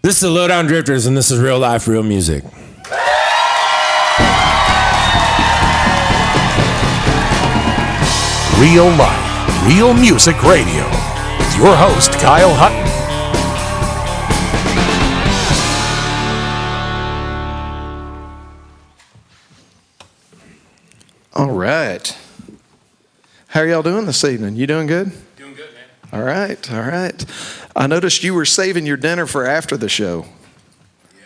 This is the Lowdown Drifters, and this is real life, real music. Real life, real music radio with your host, Kyle Hutton. All right. How are y'all doing this evening? You doing good? Doing good, man. All right, all right. I noticed you were saving your dinner for after the show. Yeah.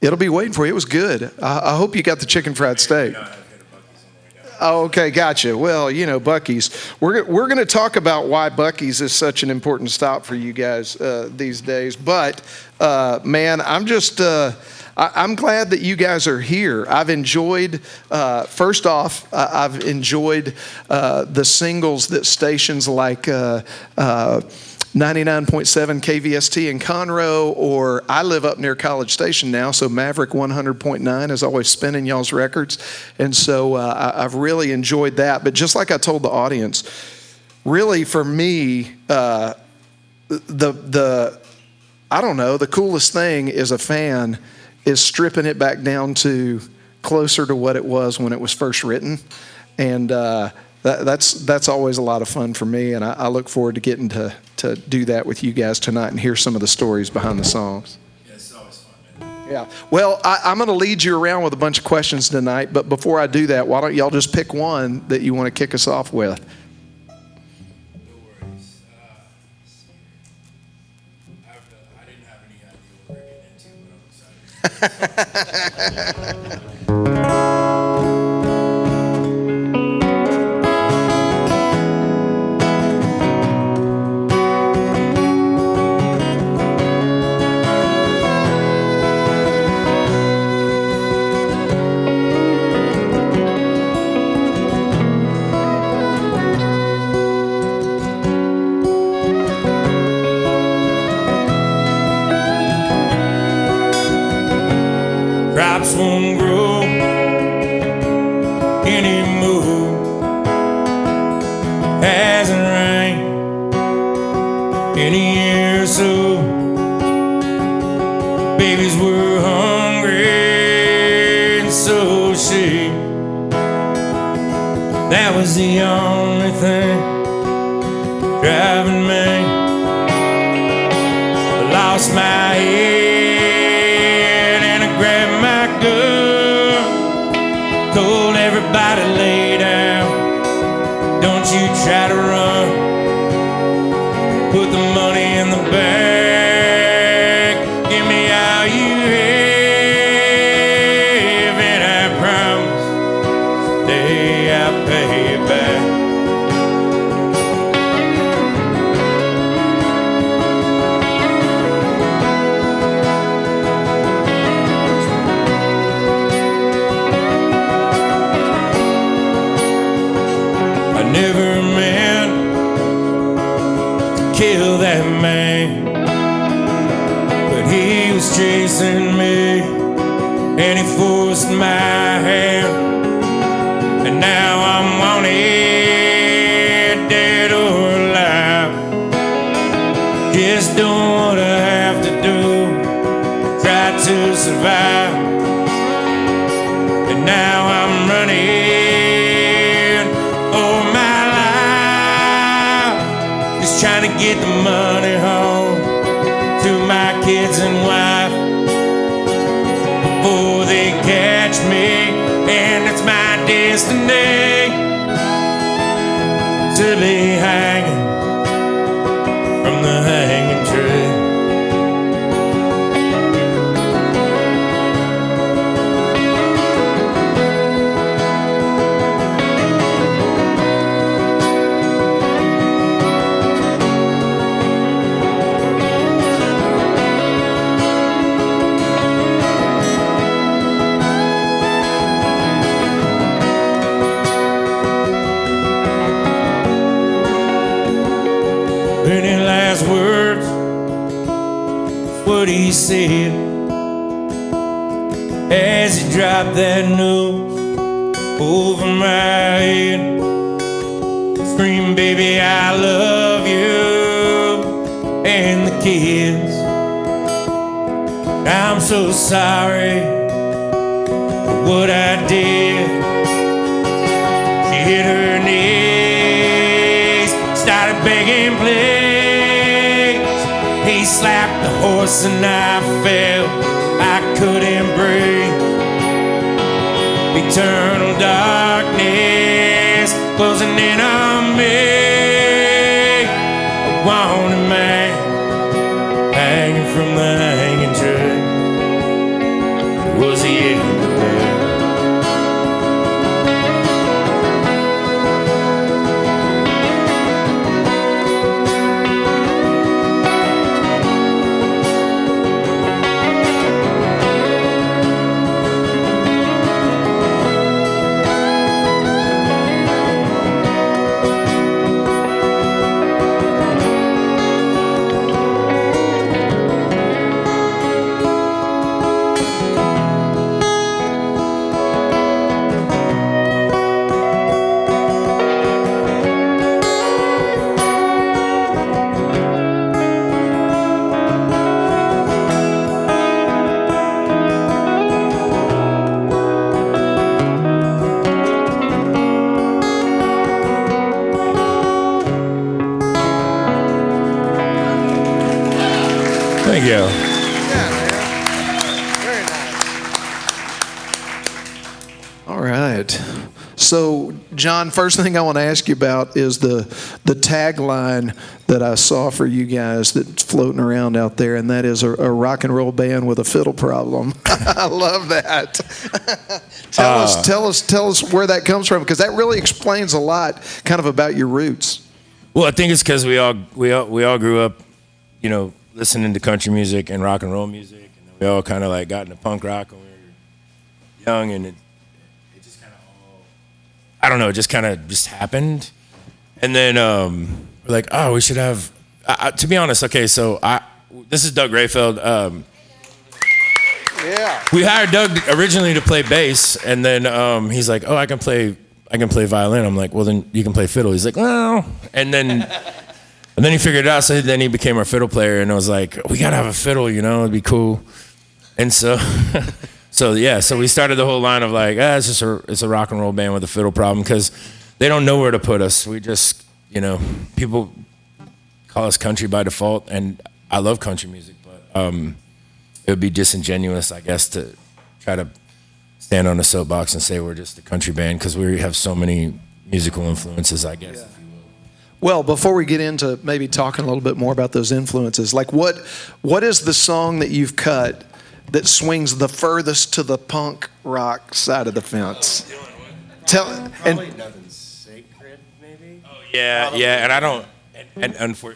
It'll be waiting for you. It was good. I hope you got the chicken fried steak. Oh, okay, gotcha. Well, you know, Buc-ee's. We're going to talk about why Buc-ee's is such an important stop for you guys these days. But, man, I'm just... I'm glad that you guys are here. I've enjoyed, first off, I've enjoyed the singles that stations like 99.7 KVST in Conroe, or I live up near College Station now, so Maverick 100.9 is always spinning y'all's records. And so I've really enjoyed that. But just like I told the audience, really for me, I don't know, the coolest thing as a fan is stripping it back down to closer to what it was when it was first written. And that's always a lot of fun for me, and I look forward to getting to do that with you guys tonight and hear some of the stories behind the songs. Yeah, it's always fun, man. Yeah. Well, I'm going to lead you around with a bunch of questions tonight, but before I do that, why don't y'all just pick one that you want to kick us off with? No worries. I didn't have any idea what we're getting into, but I'm excited. Crops won't grow anymore. Hasn't rained in a year or so. Babies were hungry and so she. That was the only thing driving me. I lost my head. Told everybody lay down, don't you try to run. Put the money in the bag, give me all you have, and I promise someday I'll pay you back. Never meant to kill that man, but he was chasing me and he forced my hand, and now I'm wanted, dead or alive. Just don't want to have to do, try to survive, and now I'm running. Trying to get the money home to my kids and wife before they catch me, and it's my destiny to be hanging from the hanging tree. Any last words? What he said as he dropped that news over my head. Scream, baby, I love you, and the kids I'm so sorry for what I did. She hit her knees, started begging please. He slapped the horse and I fell, I couldn't breathe. Eternal darkness closing in on me. A wanted man hanging from the hanging tree. Was he in the bed? Thank you. Yeah, man. Very nice. All right. So, John, first thing I want to ask you about is the tagline that I saw for you guys that's floating around out there, and that is a rock and roll band with a fiddle problem. I love that. Tell us where that comes from, because that really explains a lot, kind of about your roots. Well, I think it's because we all grew up, you know, listening to country music and rock and roll music, and then we all kind of like got into punk rock when we were young, and it just kind of all, I don't know, it just kind of just happened. And then we're like, oh, we should have, to be honest, okay, so this is Doug Rayfeld. Yeah. We hired Doug originally to play bass, and then he's like, oh, I can play violin. I'm like, well, then you can play fiddle. He's like, no. And then he figured it out, so then he became our fiddle player, and I was like, we gotta have a fiddle, you know, it'd be cool. And so, so we started the whole line of like, it's a rock and roll band with a fiddle problem, because they don't know where to put us. We just, you know, people call us country by default, and I love country music, but it would be disingenuous, I guess, to try to stand on a soapbox and say we're just a country band, because we have so many musical influences, I guess. Yeah. Well, before we get into maybe talking a little bit more about those influences, like what is the song that you've cut that swings the furthest to the punk rock side of the fence? Probably Nothing Sacred, maybe. Oh yeah, and I don't know that we can even.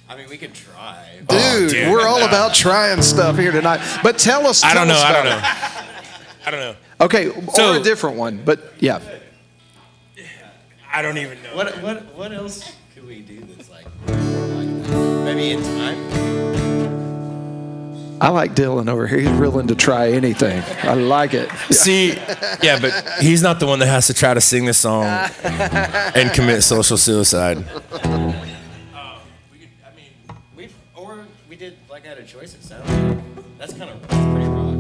I mean, we could try. Dude, we're all about trying stuff here tonight. But tell us. I don't know. Okay, so, or a different one, but yeah. I don't even know. What else could we do that's like that? Maybe In Time? I like Dylan over here. He's willing to try anything. I like it. See, yeah, but he's not the one that has to try to sing this song and commit social suicide. We did like I Had a Choice. It sounds like that's pretty rock.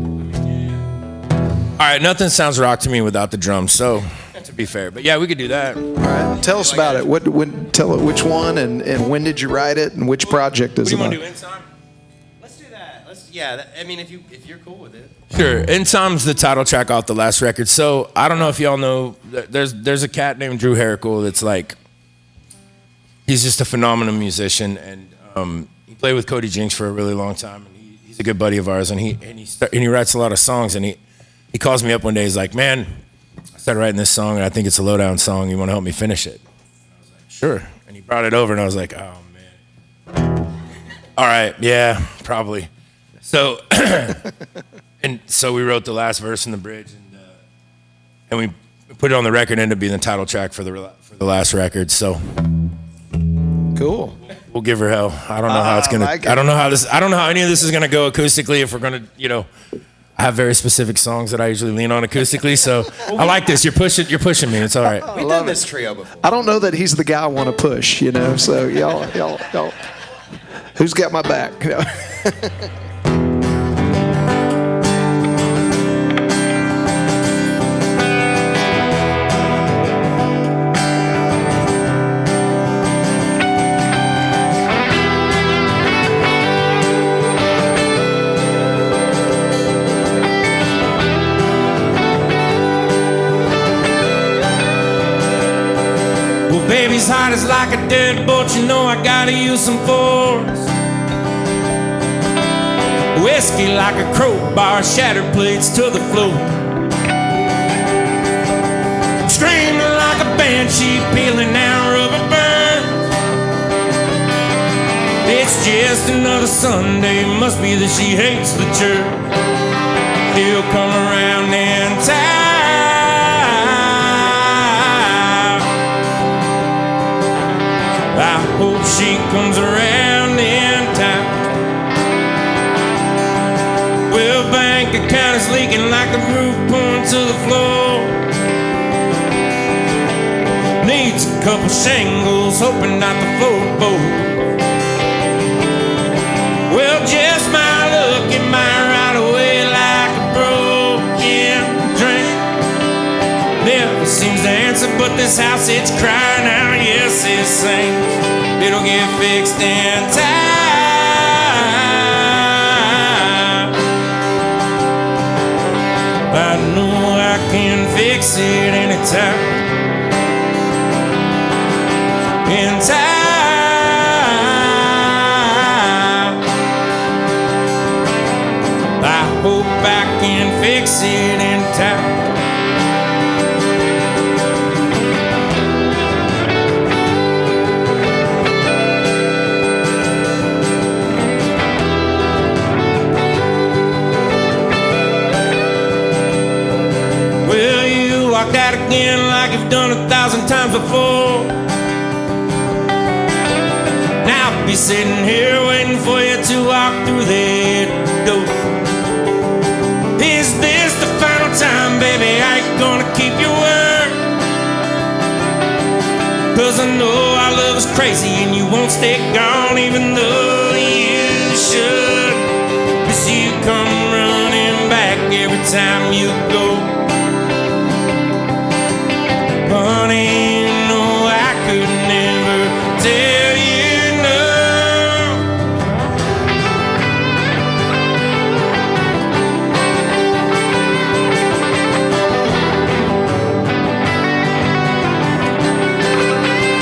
All right, nothing sounds rock to me without the drums. So, to be fair, but yeah, we could do that. All right, tell us about it. Tell it which one and when did you write it and which project is it on? What do you want to do, In Time? Let's do that. I mean, if you're cool with it. Sure. In Time's the title track off the last record. So I don't know if y'all know. There's a cat named Drew Herrickle that's like, he's just a phenomenal musician, and he played with Cody Jinks for a really long time, and he's a good buddy of ours, and he writes a lot of songs, and he calls me up one day. He's like, man, I started writing this song, and I think it's a Lowdown song. You want to help me finish it? And I was like, sure. And he brought it over, and I was like, oh man. All right, yeah, probably. So, and so we wrote the last verse in the bridge, and we put it on the record. Ended up being the title track for the last record. So, cool. We'll give her hell. I don't know how it's gonna. I don't know how any of this is gonna go acoustically. If we're gonna, I have very specific songs that I usually lean on acoustically. So I like this. You're pushing me. It's all right. We've done this trio before. I don't know that he's the guy I want to push. So y'all. Who's got my back? Coffee's hot as like a deadbolt, you know I gotta use some force. Whiskey like a crowbar, shattered plates to the floor. Screaming like a banshee, peeling out rubber burns. It's just another Sunday, must be that she hates the church. She'll come around in time. I hope she comes around in time. Well, bank account is leaking like the roof pouring to the floor. Needs a couple shingles, hoping not the floorboard. Well, just my luck, it might ride away like a broken drink. Never seems to answer, but this house, it's crying out, yes, it sings. It'll get fixed in time. I know I can fix it anytime. In time, I hope I can fix it in time. Well, you walked out again like you've done 1,000 times before. Now I'll be sitting here waiting for you to walk through that door. Is this the final time, baby? I ain't gonna keep your word. 'Cause I know our love is crazy and you won't stay gone even though you should. 'Cause you come running back every time you go. Honey, you know I could never tell you no.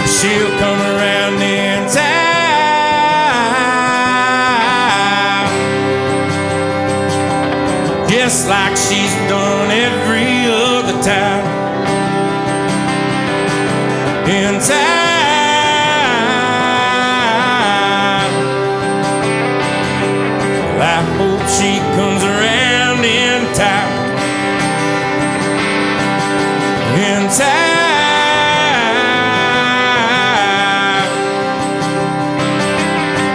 She'll come around in time, just like she's done every other time. In time, I hope she comes around in time. In time,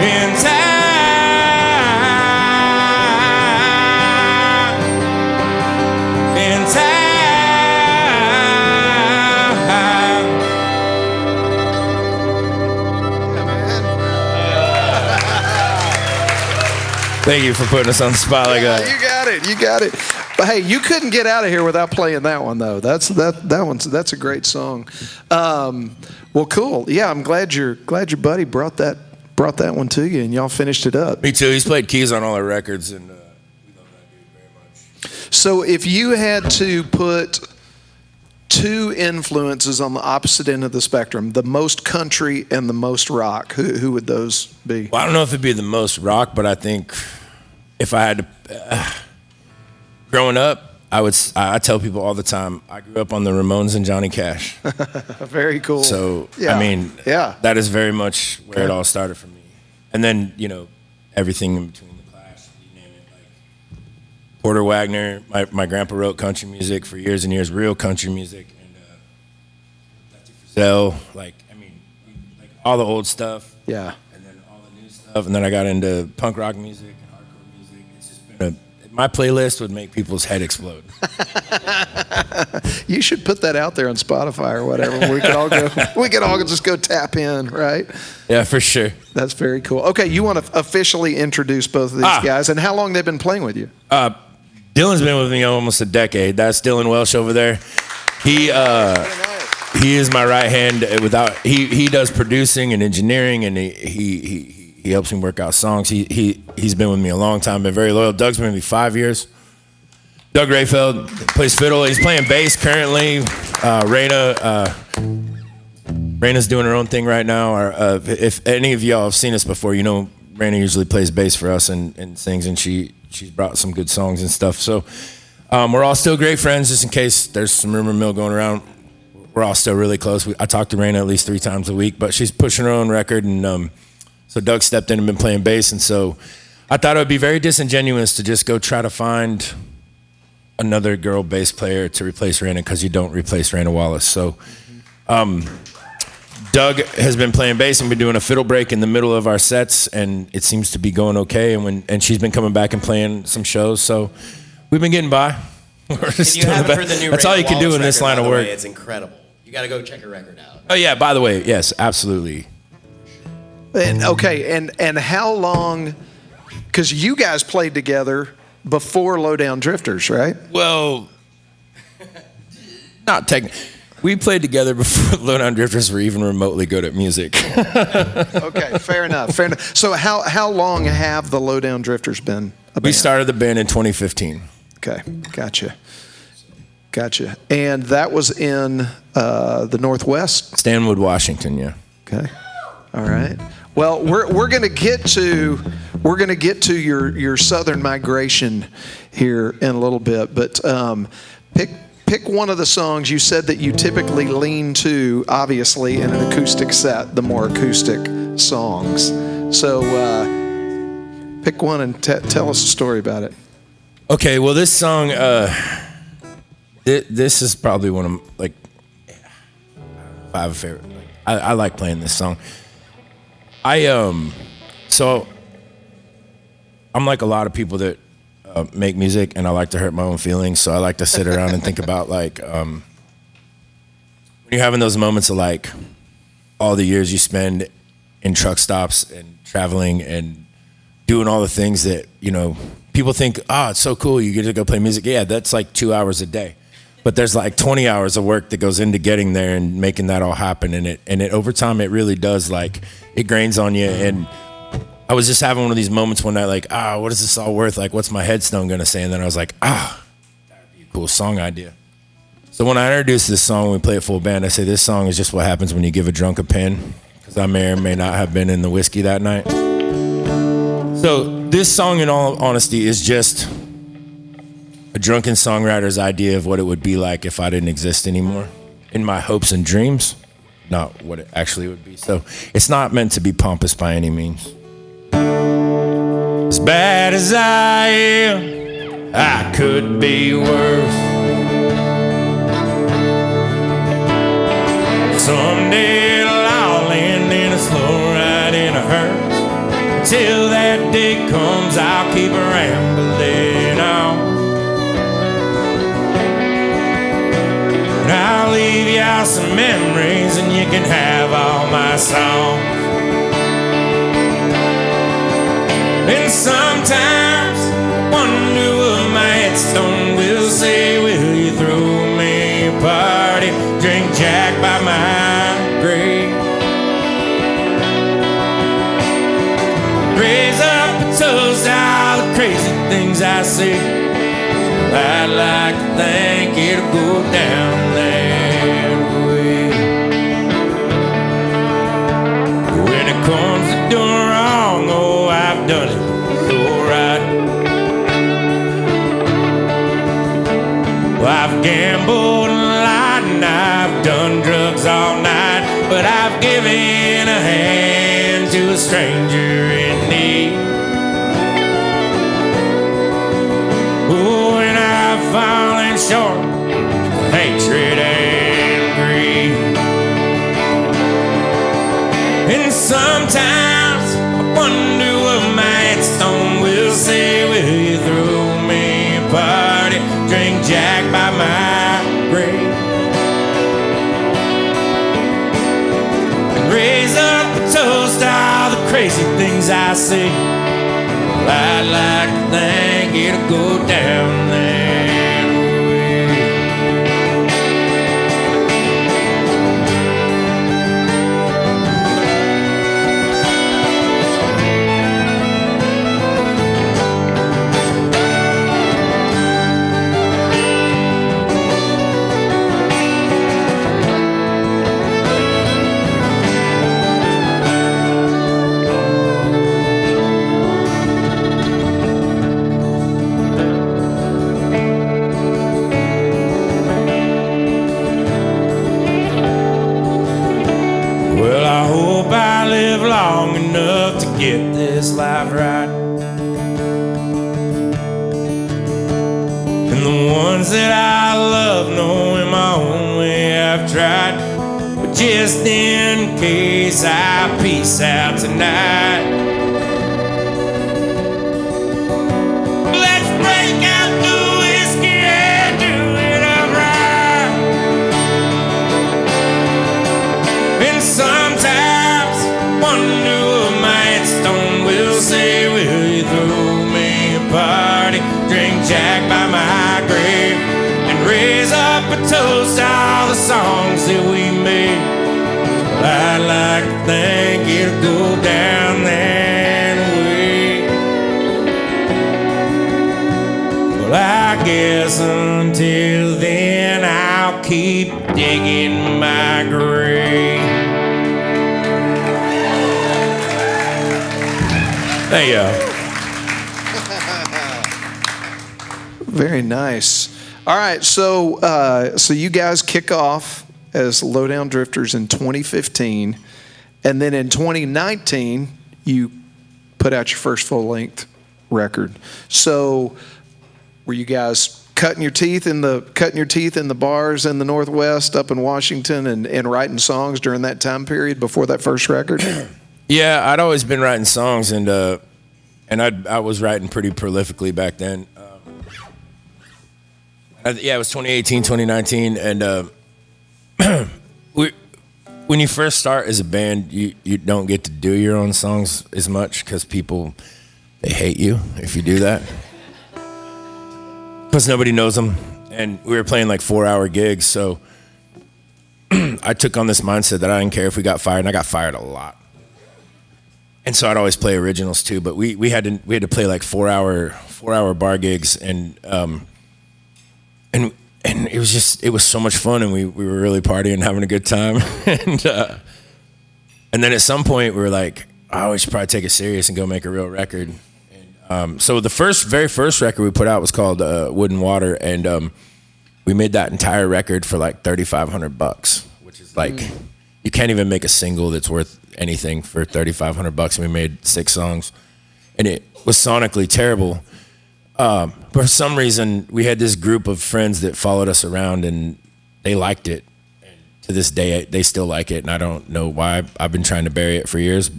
in time, in time. Thank you for putting us on the spot like that. You got it. You got it. But hey, you couldn't get out of here without playing that one, though. That's a great song. Well, cool. Yeah, I'm glad your buddy brought that one to you, and y'all finished it up. Me too. He's played keys on all our records, and we love that dude very much. So, if you had to put two influences on the opposite end of the spectrum, the most country and the most rock, who would those be? Well, I don't know if it'd be the most rock, but I think if I had to, growing up, I tell people all the time, I grew up on the Ramones and Johnny Cash. Very cool. So, yeah. I mean, yeah, that is very much where it all started for me. And then, everything in between the Clash, you name it, like Porter Wagner, my grandpa wrote country music for years and years, real country music, and Frizzell, like all the old stuff. Yeah. And then all the new stuff, and then I got into punk rock music and hardcore music. It's just been my playlist would make people's head explode. You should put that out there on Spotify or whatever. We could all just go tap in, right? Yeah, for sure. That's very cool. Okay, you want to officially introduce both of these guys and how long they've been playing with you? Dylan's been with me almost a decade. That's Dylan Welsh over there. He is my right hand. He does producing and engineering, and he helps me work out songs. He's been with me a long time. Been very loyal. Doug's been with me 5 years. Doug Reupload plays fiddle. He's playing bass currently. Raina Raina's doing her own thing right now. If any of y'all have seen us before, you know Raina usually plays bass for us and sings, and she's brought some good songs and stuff. So we're all still great friends, just in case there's some rumor mill going around. We're all still really close. I talk to Raina at least 3 times a week, but she's pushing her own record, and so Doug stepped in and been playing bass, and so I thought it would be very disingenuous to just go try to find another girl bass player to replace Raina, because you don't replace Raina Wallace. So Doug has been playing bass and been doing a fiddle break in the middle of our sets, and it seems to be going okay. And she's been coming back and playing some shows, so we've been getting by. If you haven't heard the new That's Raina all you can do Wallace in this record, line by of the work. way, it's incredible. You got to go check her record out. Oh yeah, by the way, yes, absolutely. And okay, and how long? Because you guys played together before Lowdown Drifters, right? Well, not technically. We played together before Lowdown Drifters were even remotely good at music. Okay, fair enough. Fair enough. So how long have the Lowdown Drifters been a band? We started the band in 2015. Okay, gotcha. And that was in the Northwest? Stanwood, Washington, yeah. Okay. All right. Well, we're going to get to your southern migration here in a little bit, but pick one of the songs. You said that you typically lean to, obviously, in an acoustic set, the more acoustic songs. So pick one and tell us a story about it. Okay, well, this song, this is probably one of, like, if I have a favorite. I like playing this song. So I'm like a lot of people that make music, and I like to hurt my own feelings. So I like to sit around and think about, like, when you're having those moments of, like, all the years you spend in truck stops and traveling and doing all the things that, you know, people think, it's so cool, you get to go play music. Yeah, that's like 2 hours a day. But there's like 20 hours of work that goes into getting there and making that all happen. And it over time, it really does, like, it grains on you. And I was just having one of these moments one night, like, what is this all worth? Like, what's my headstone gonna say? And then I was like, that'd be a cool song idea. So when I introduced this song, when we play it full band, I say this song is just what happens when you give a drunk a pen, because I may or may not have been in the whiskey that night. So this song, in all honesty, is just a drunken songwriter's idea of what it would be like if I didn't exist anymore, in my hopes and dreams, not what it actually would be. So it's not meant to be pompous by any means. As bad as I am, I could be worse. Someday it'll all end in a slow ride in a hearse. Until that day comes, I'll keep rambling on. I'll leave y'all some memories, and you can have all my songs. And sometimes I wonder what my headstone will say. Will you throw me a party, drink Jack by my grave? Raise up a toast to all the crazy things I see. I'd like to think it'll go down that way. When it comes to doing wrong, I've done it so right. Well, I've gambled and lied, and I've done drugs all night, but I've given a hand to a stranger in need. Oh, and I've fallen short of hatred and greed. And sometimes I wonder what my headstone will say. Will you throw me a party, drink Jack by my grave, and raise up a toast to all the crazy things I see? Well, I'd like to think it'll go down that that I love, knowing my own way I've tried. But just in case I peace out tonight, let's break out the whiskey and do it upright. And sometimes wonder what my headstone will say. Will you throw me a party, drink Jack by my grave, and raise up a toast to all the songs that we made? Well, I'd like to think it'll go down that way. Well, I guess until then I'll keep digging my grave. There you go. Very nice. All right, so you guys kick off as Lowdown Drifters in 2015, and then in 2019 you put out your first full-length record. So were you guys cutting your teeth in the bars in the Northwest up in Washington and writing songs during that time period before that first record? Yeah, I'd always been writing songs, and I was writing pretty prolifically back then. Yeah, it was 2018, 2019, and when you first start as a band, you don't get to do your own songs as much because people, they hate you if you do that. Plus nobody knows them, and we were playing like 4-hour gigs, so I took on this mindset that I didn't care if we got fired, and I got fired a lot. And so I'd always play originals too, but we had to play like 4-hour bar gigs, and it was so much fun, and we were really partying and having a good time. and then at some point we were like, oh, we should probably take it serious and go make a real record. And so the very first record we put out was called Wood and Water, and we made that entire record for like $3,500, which is like you can't even make a single that's worth anything for $3,500. And we made 6 songs, and it was sonically terrible. But for some reason, we had this group of friends that followed us around, and they liked it. And to this day, they still like it, and I don't know why. I've been trying to bury it for years,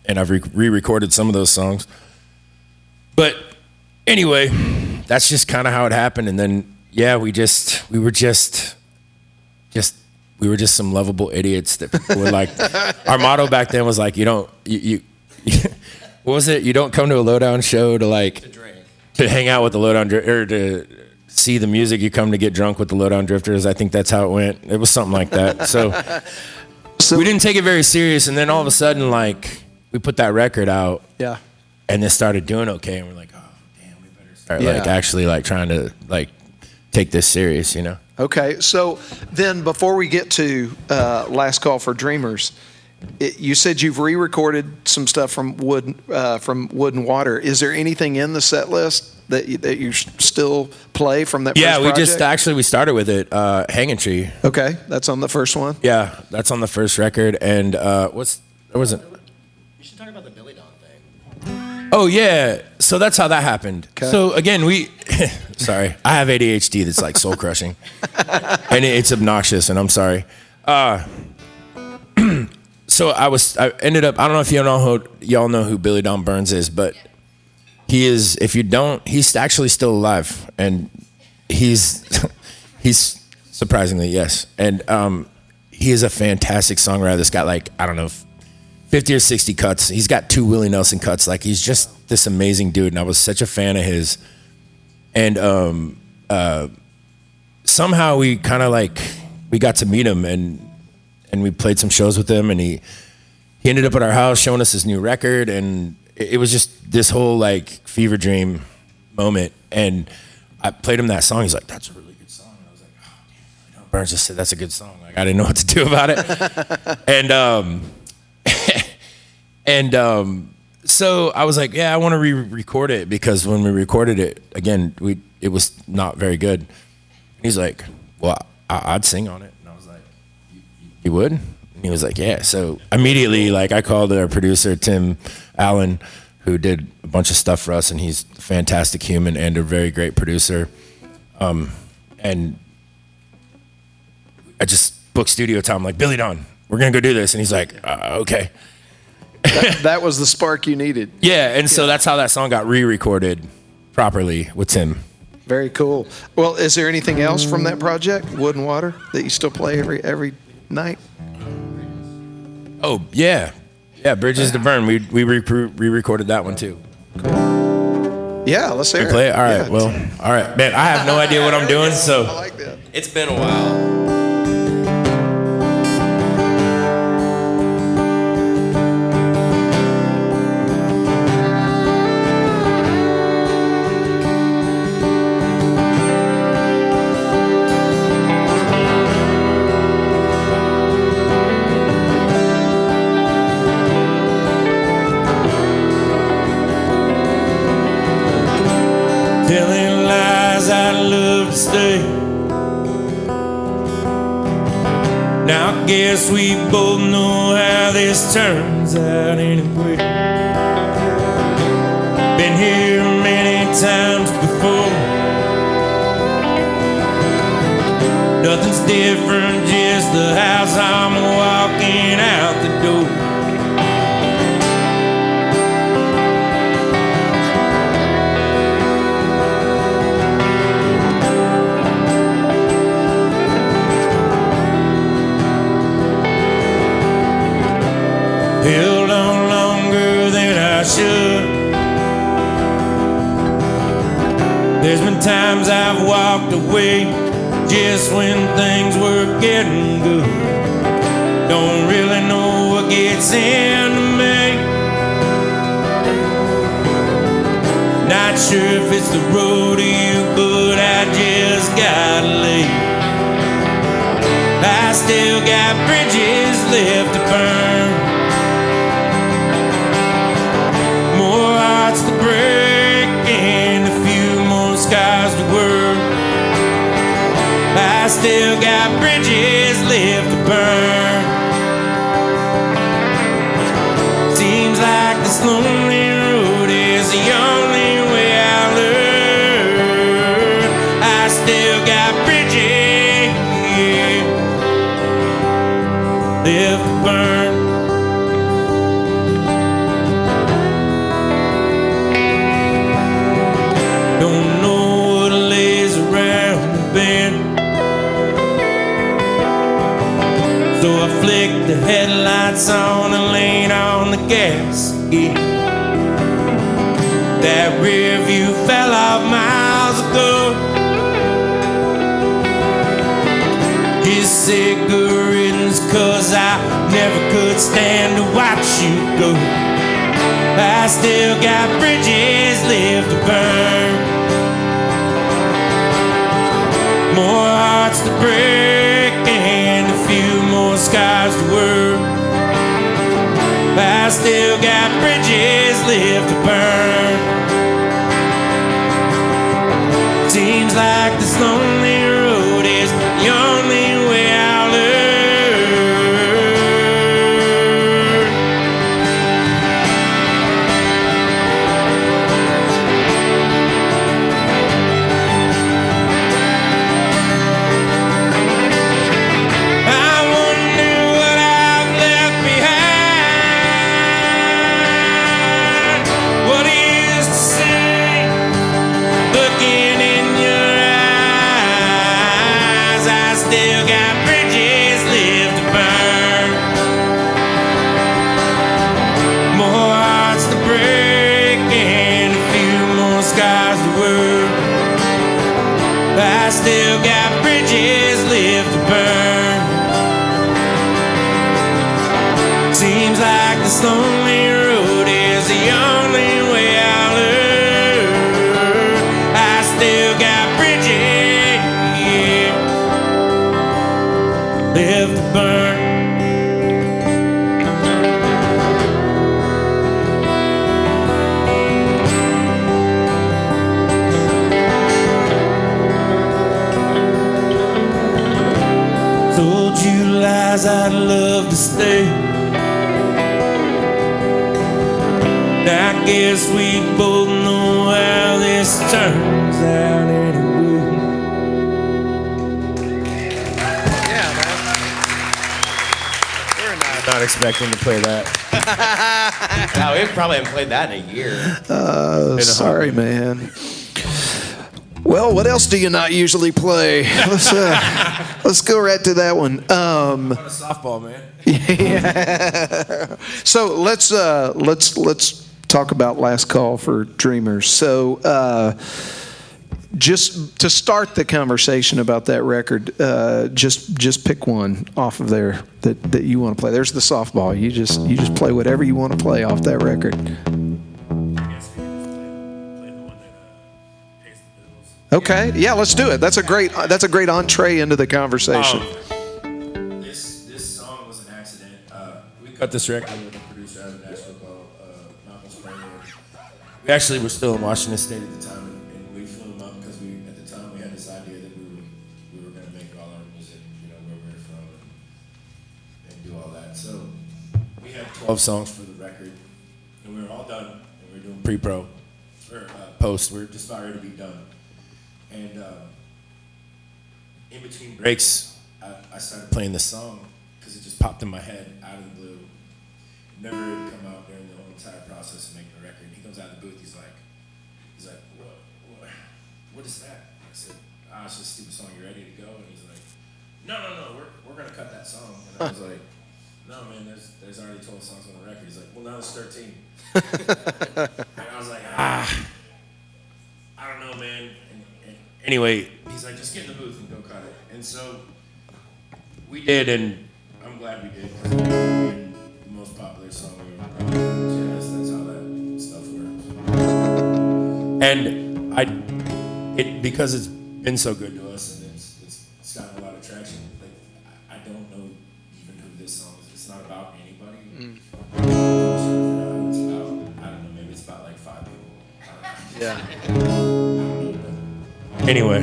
and I've re-recorded some of those songs. But anyway, that's just kind of how it happened. And then, yeah, we were just some lovable idiots that people were like. Our motto back then was like, what was it? You don't come to a Lowdown show to hang out with the Lowdown or to see the music. You come to get drunk with the Lowdown Drifters. I think that's how it went. It was something like that. So we didn't take it very serious, and then all of a sudden, like, we put that record out. Yeah. And it started doing okay, and we're like, oh damn, we better start like actually like trying to like take this serious, you know? Okay, so then before we get to Last Call for Dreamers, you said you've re-recorded some stuff from Wood and Water. Is there anything in the set list that you still play from that? Yeah, first project? we started with it, Hanging Tree. Okay, that's on the first one. Yeah, that's on the first record, and there wasn't. You should talk about the Billy Don thing. Oh yeah, so that's how that happened. Okay. So again, sorry, I have ADHD that's like soul crushing, and it's obnoxious, and I'm sorry. So I ended up. I don't know if y'all know who Billy Don Burns is, but he is. If you don't, he's actually still alive, and he's surprisingly, yes, and he is a fantastic songwriter that's got like, I don't know, 50 or 60 cuts. He's got 2 Willie Nelson cuts. Like, he's just this amazing dude, and I was such a fan of his. And somehow we kind of like, we got to meet him, and we played some shows with him, and he ended up at our house showing us his new record, and it was just this whole like fever dream moment. And I played him that song. He's like, that's a really good song. And I was like, oh, damn, Burns just said that's a good song. Like, I didn't know what to do about it. So I was like, yeah, I want to re-record it, because when we recorded it again, it was not very good. And he's like, well, I'd sing on it. And I was like, you would? And he was like, yeah. So immediately, like, I called our producer, Tim Allen, who did a bunch of stuff for us, and he's a fantastic human and a very great producer. And And I just booked studio time. I'm like, Billy Don, we're going to go do this. And he's like, okay. That was the spark you needed. Yeah, and so that's how that song got re-recorded properly with Tim. Very cool. Well, is there anything else from that project, Wood and Water, that you still play every night? Oh, yeah. Yeah, Bridges to Burn. We re-recorded that one too. Yeah, let's hear it. Play it? All right, Yeah. well, all right. Man, I have no idea what I'm doing, I so. like that. It's been a while. Telling lies, I'd love to stay. Now I guess we both know how this turns out anyway. Been here many times before. Nothing's different, just the house I'm walking out the door. Held on longer than I should. There's been times I've walked away just when things were getting good. Don't really know what gets into me. Not sure if it's the road to you, but I just gotta leave. I still got bridges left to burn. To break and a few more scars to work. I still got bridges left to burn. Seems like this lonely road is the only way I'll learn. I still got bridges left to burn. So I flicked the headlights on and leaned on the gas again. That rear view fell off miles ago. Just said good riddance, 'cause I never could stand to watch you go. I still got bridges left to burn. More hearts to break and a few more scars to work. I still got bridges left to burn. Seems like this lonely road is the only way I'll learn. I still got bridges left to burn. Seems like this lonely road is the only way I'll learn. I still got bridges left to burn. Told you lies, I'd love to stay. I guess we both know how this turns out anyway. Not expecting to play that. No, we probably haven't played that in a year. Sorry, man. Well, what else do you not usually play? Let's go right to that one. Softball, man. Yeah. So let's talk about Last Call for Dreamers. So just to start the conversation about that record, just pick one off of there that you want to play. There's the softball. You just play whatever you want to play off that record. Okay, yeah, let's do it. That's a great entree into the conversation. This song was an accident. We cut this record with a producer out of Nashville called Malcolm Springwood. We actually were still in Washington State at the time, and we flew him up because at the time we had this idea that we were going to make all our music, where we're from, and do all that. So we had 12 songs for the record, and we were all done, and we were doing pre-pro or post. We were just about ready to be done. And in between breaks, I started playing this song because it just popped in my head out of the blue. It never had come out during the whole entire process of making the record. He comes out of the booth, he's like, what is that? I said, it's just a stupid song. You ready to go? And he's like, no, we're gonna cut that song. And I was like, no, man, there's already 12 songs on the record. He's like, well, now it's 13. And I was like, I don't know, man. Anyway, he's like, just get in the booth and go cut it. And so we did, and I'm glad we did, because it ended up being the most popular song we ever wrote. Yes, that's how that stuff works. And because it's been so good to us, and it's gotten a lot of traction, like, I don't know even who this song is. It's not about anybody. I don't know who it's about. I don't know, maybe it's about like 5 people. Yeah. Anyway.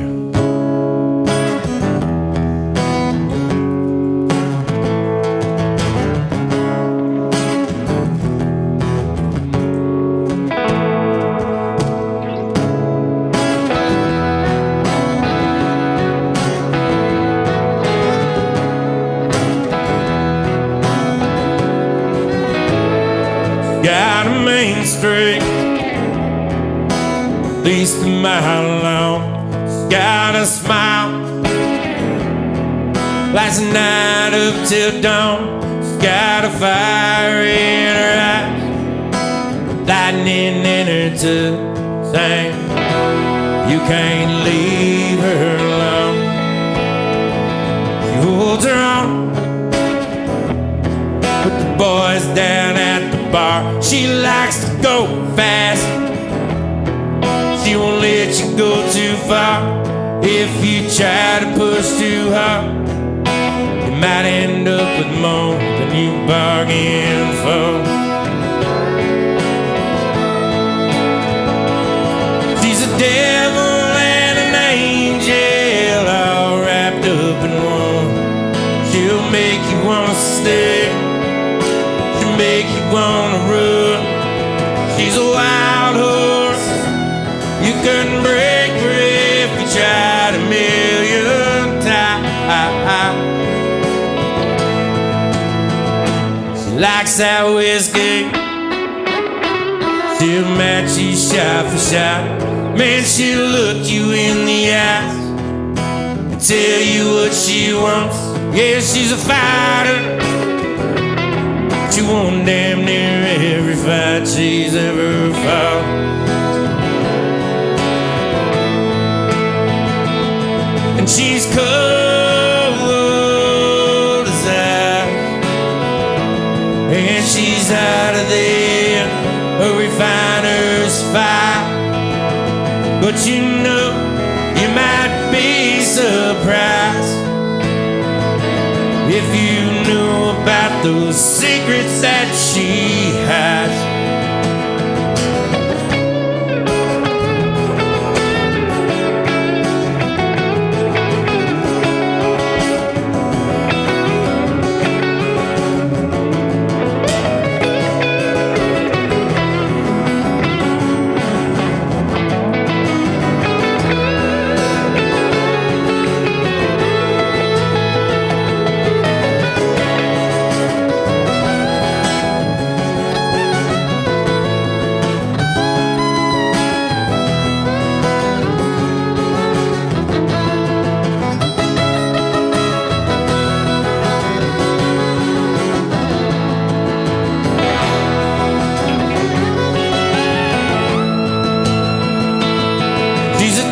Got a main street, at least a mile long. Got a smile, lights the night up till dawn. She's got a fire in her eyes, lightning in her too. Saying you can't leave her alone. She holds her on with the boys down at the bar. She likes to go fast. She won't let you go too far. If you try to push too hard, you might end up with more than you bargained for. She's a devil and an angel, all wrapped up in one. She'll make you want to stay, she'll make you want to run. She's a wild horse, you couldn't break her if you tried a million times. She likes that whiskey, she'll match you shot for shot. Man, she'll look you in the eyes and tell you what she wants. Yeah, she's a fighter, she won damn near every fight she's ever fought. And she's cold as ice, and she's out of there, a refiner's fire. But you know, you might be surprised if you knew about those secrets that she hides.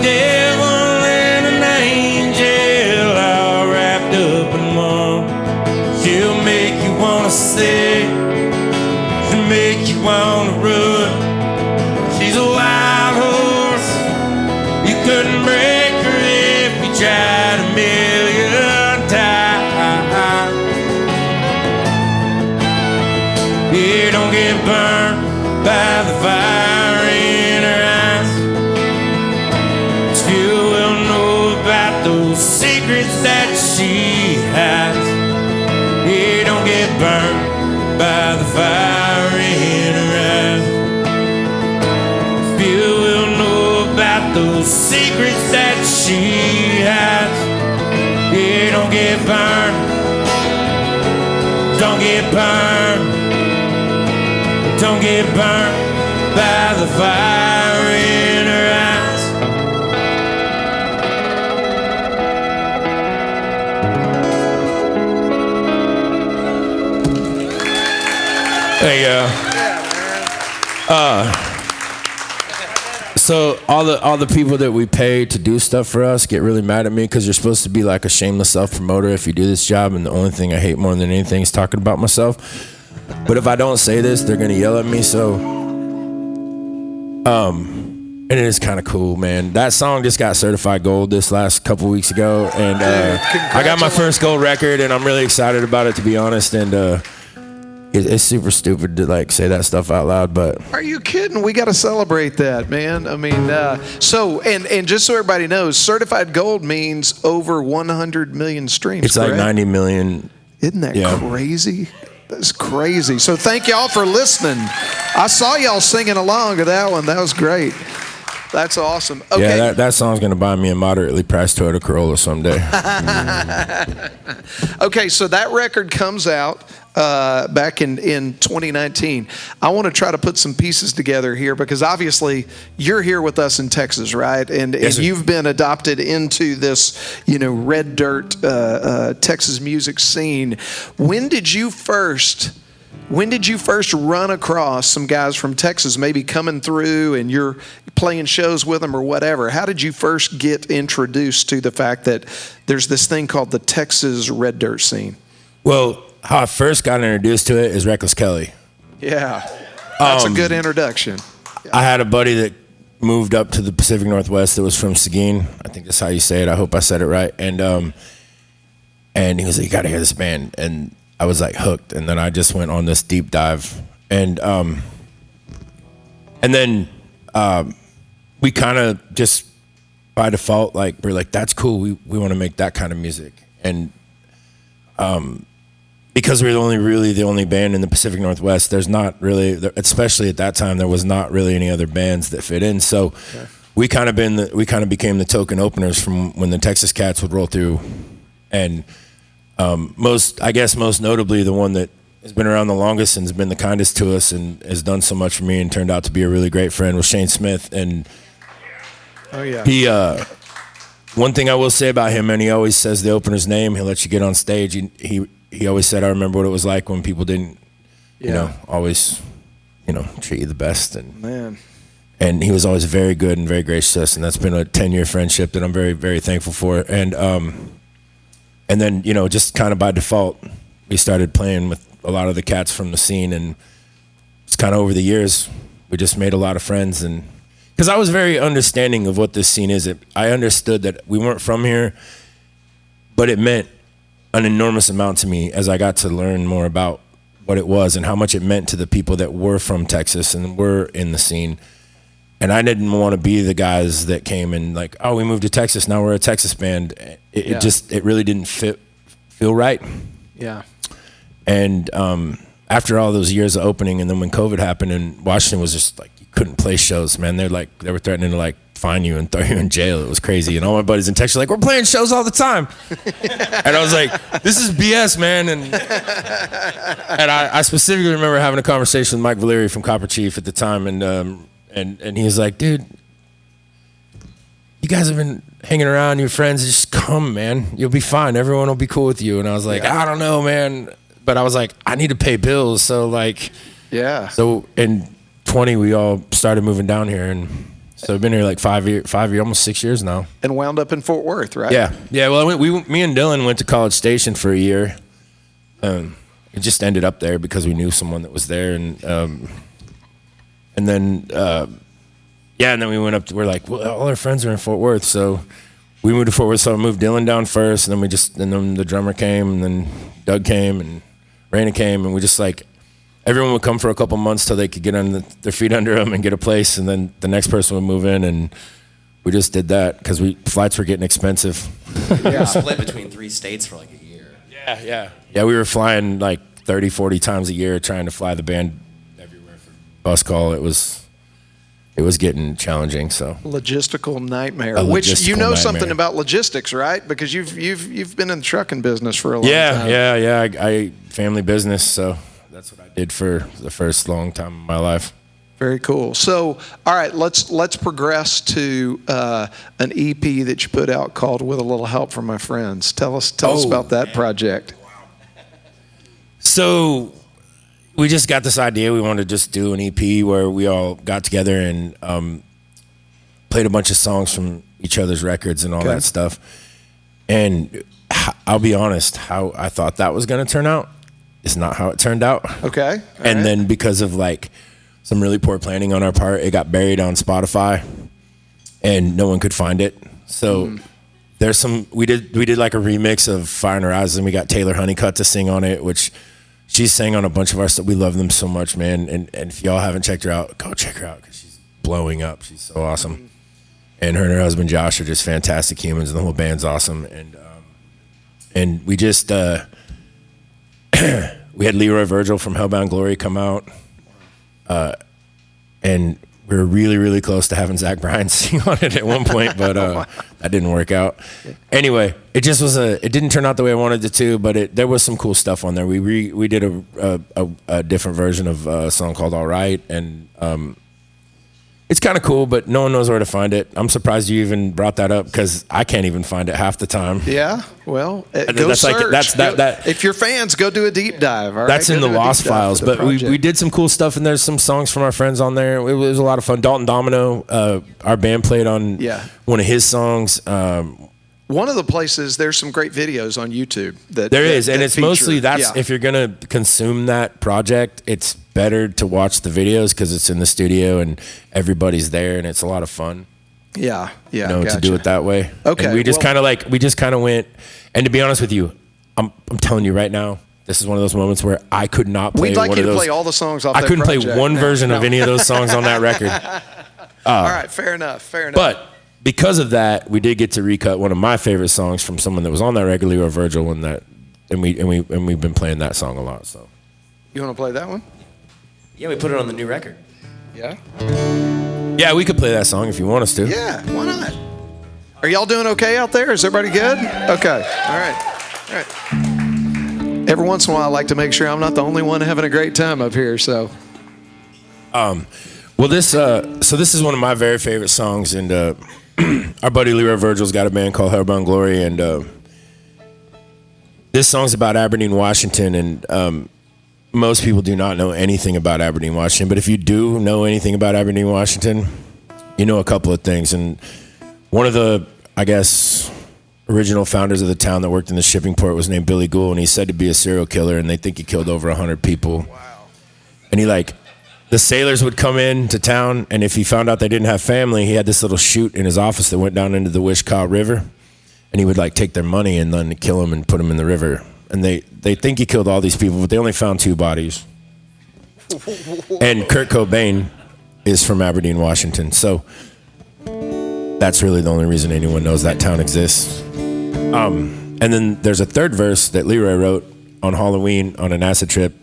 devil and an angel all wrapped up in one. She'll make you wanna sit, she'll make you wanna run. She's a wild horse, you couldn't break her if you tried a million times. Yeah, don't get burned by the fire in her eyes. Still will know about those secrets that she has. Yeah, don't get burned by the fire in her eyes. Still will know about those secrets that she has. Yeah, don't get burned. Don't get burned. Don't get burned by the fire in her eyes. There you go. So all the people that we pay to do stuff for us get really mad at me because you're supposed to be like a shameless self-promoter if you do this job, and the only thing I hate more than anything is talking about myself. But if I don't say this, they're gonna yell at me. So, and it is kind of cool, man. That song just got certified gold this last couple weeks ago, and I got my first gold record, and I'm really excited about it, to be honest. And it's super stupid to like say that stuff out loud, but Are you kidding? We got to celebrate that, man. I mean, so just so everybody knows, certified gold means over 100 million streams. it's correct? like 90 million. Isn't that Yeah. crazy? That's crazy. So thank y'all for listening. I saw y'all singing along to that one. That was great. That's awesome. Okay. Yeah, that song's gonna buy me a moderately priced Toyota Corolla someday. Okay, so that record comes out back in 2019. I want to try to put some pieces together here because obviously you're here with us in Texas, right? And Yes, sir. you've been adopted into this, red dirt Texas music scene. When did you first run across some guys from Texas maybe coming through and you're playing shows with them or whatever? How did you first get introduced to the fact that there's this thing called the Texas red dirt scene? Well, how I first got introduced to it is Reckless Kelly. Yeah, that's a good introduction. I had a buddy that moved up to the Pacific Northwest that was from Seguin. I think that's how you say it. I hope I said it right. And he was like, "You got to hear this band." And I was like hooked. And then I just went on this deep dive. And then we kind of just by default, like, we're like, that's cool. We want to make that kind of music. And because we're the only band in the Pacific Northwest, there's not really, especially at that time, there was not really any other bands that fit in. So we kind of became the token openers from when the Texas Cats would roll through. And most notably, the one that has been around the longest and has been the kindest to us and has done so much for me and turned out to be a really great friend was Shane Smith. And he, one thing I will say about him, and he always says the opener's name, he'll let you get on stage. He always said, I remember what it was like when people didn't, always, treat you the best. And he was always very good and very gracious to us. And that's been a 10-year friendship that I'm very, very thankful for. And then, just kind of by default, we started playing with a lot of the cats from the scene. And it's kind of over the years, we just made a lot of friends. And because I was very understanding of what this scene is. I understood that we weren't from here, but it meant an enormous amount to me as I got to learn more about what it was and how much it meant to the people that were from Texas and were in the scene. And I didn't want to be the guys that came and like, oh, we moved to Texas, now we're a Texas band. It really didn't feel right. Yeah. And after all those years of opening, and then when COVID happened and Washington was just like, you couldn't play shows, man. They were threatening to like fine you and throw you in jail. It was crazy. And all my buddies in Texas were like, we're playing shows all the time. And I was like, this is BS, man. And I specifically remember having a conversation with Mike Valeri from Copper Chief at the time. And he was like, dude, you guys have been hanging around, your friends, just come, man. You'll be fine. Everyone will be cool with you. And I was like, I don't know, man. But I was like, I need to pay bills. So like, yeah. So in 20, we all started moving down here, and So I've been here like 5 years, almost 6 years now. And wound up in Fort Worth, right? Yeah. Well, me and Dylan went to College Station for a year. It just ended up there because we knew someone that was there, and then we went up. We're like, well, all our friends are in Fort Worth, so we moved to Fort Worth. So I moved Dylan down first, and then the drummer came, and then Doug came, and Raina came, and we just like. Everyone would come for a couple months till they could get on their feet under them and get a place, and then the next person would move in, and we just did that because flights were getting expensive. Yeah. Split between 3 states for like a year. Yeah, we were flying like 30, 40 times a year trying to fly the band everywhere for bus call. It was getting challenging. So logistical nightmare. Logistical you know nightmare. Something about logistics, right? Because you've been in the trucking business for a long time. Yeah. I family business, so. That's what I did for the first long time of my life. Very cool. So, all right, let's progress to an EP that you put out called "With a Little Help from My Friends." Tell us about that project. So, we just got this idea. We wanted to just do an EP where we all got together and played a bunch of songs from each other's records and all that stuff. And I'll be honest, how I thought that was going to turn out is not how it turned out. Okay. And then because of like some really poor planning on our part, it got buried on Spotify and no one could find it. So there's we did like a remix of Fire and Horizon. We got Taylor Honeycutt to sing on it, which she sang on a bunch of our stuff. We love them so much, man. And if y'all haven't checked her out, go check her out because she's blowing up. She's so awesome. And her husband Josh are just fantastic humans, and the whole band's awesome. And we just we had Leroy Virgil from Hellbound Glory come out, and we were really, really close to having Zach Bryan sing on it at one point, but that didn't work out. Anyway, it just was it didn't turn out the way I wanted it to, but there was some cool stuff on there. We did a different version of a song called All Right, and it's kind of cool, but no one knows where to find it. I'm surprised you even brought that up because I can't even find it half the time. Yeah, well, go that's search. That. If you're fans, go do a deep dive. All that's right? in the Lost Files, but we did some cool stuff, and there's some songs from our friends on there. It was a lot of fun. Dalton Domino, our band played on one of his songs. One of the places, there's some great videos on YouTube. And it's mostly if you're going to consume that project, it's better to watch the videos because it's in the studio and everybody's there and it's a lot of fun. Yeah, to do it that way. Okay, and we just kind of went. And to be honest with you, I'm telling you right now, this is one of those moments where I could not play. We'd like one you of to those, play all the songs off. I couldn't project. play one version of any of those songs on that record. All right, fair enough. But because of that, we did get to recut one of my favorite songs from someone that was on that record, Leroy Virgil, and we've been playing that song a lot. So, you want to play that one? Yeah, we put it on the new record. Yeah. Yeah, we could play that song if you want us to. Yeah, why not? Are y'all doing okay out there? Is everybody good? Okay. All right. Every once in a while, I like to make sure I'm not the only one having a great time up here. So. Well, this is one of my very favorite songs, and our buddy Leroy Virgil's got a band called Hellbound Glory, and this song's about Aberdeen, Washington, and most people do not know anything about Aberdeen, Washington, but if you do know anything about Aberdeen, Washington, you know a couple of things, and one of the, I guess, original founders of the town that worked in the shipping port was named Billy Gould, and he's said to be a serial killer, and they think he killed over 100 people. Wow. And the sailors would come into town, and if he found out they didn't have family, he had this little chute in his office that went down into the Wishkah River, and he would take their money and then kill them and put them in the river. And they think he killed all these people, but they only found 2 bodies. And Kurt Cobain is from Aberdeen, Washington. So that's really the only reason anyone knows that town exists. And then there's a third verse that Leroy wrote on Halloween on an acid trip.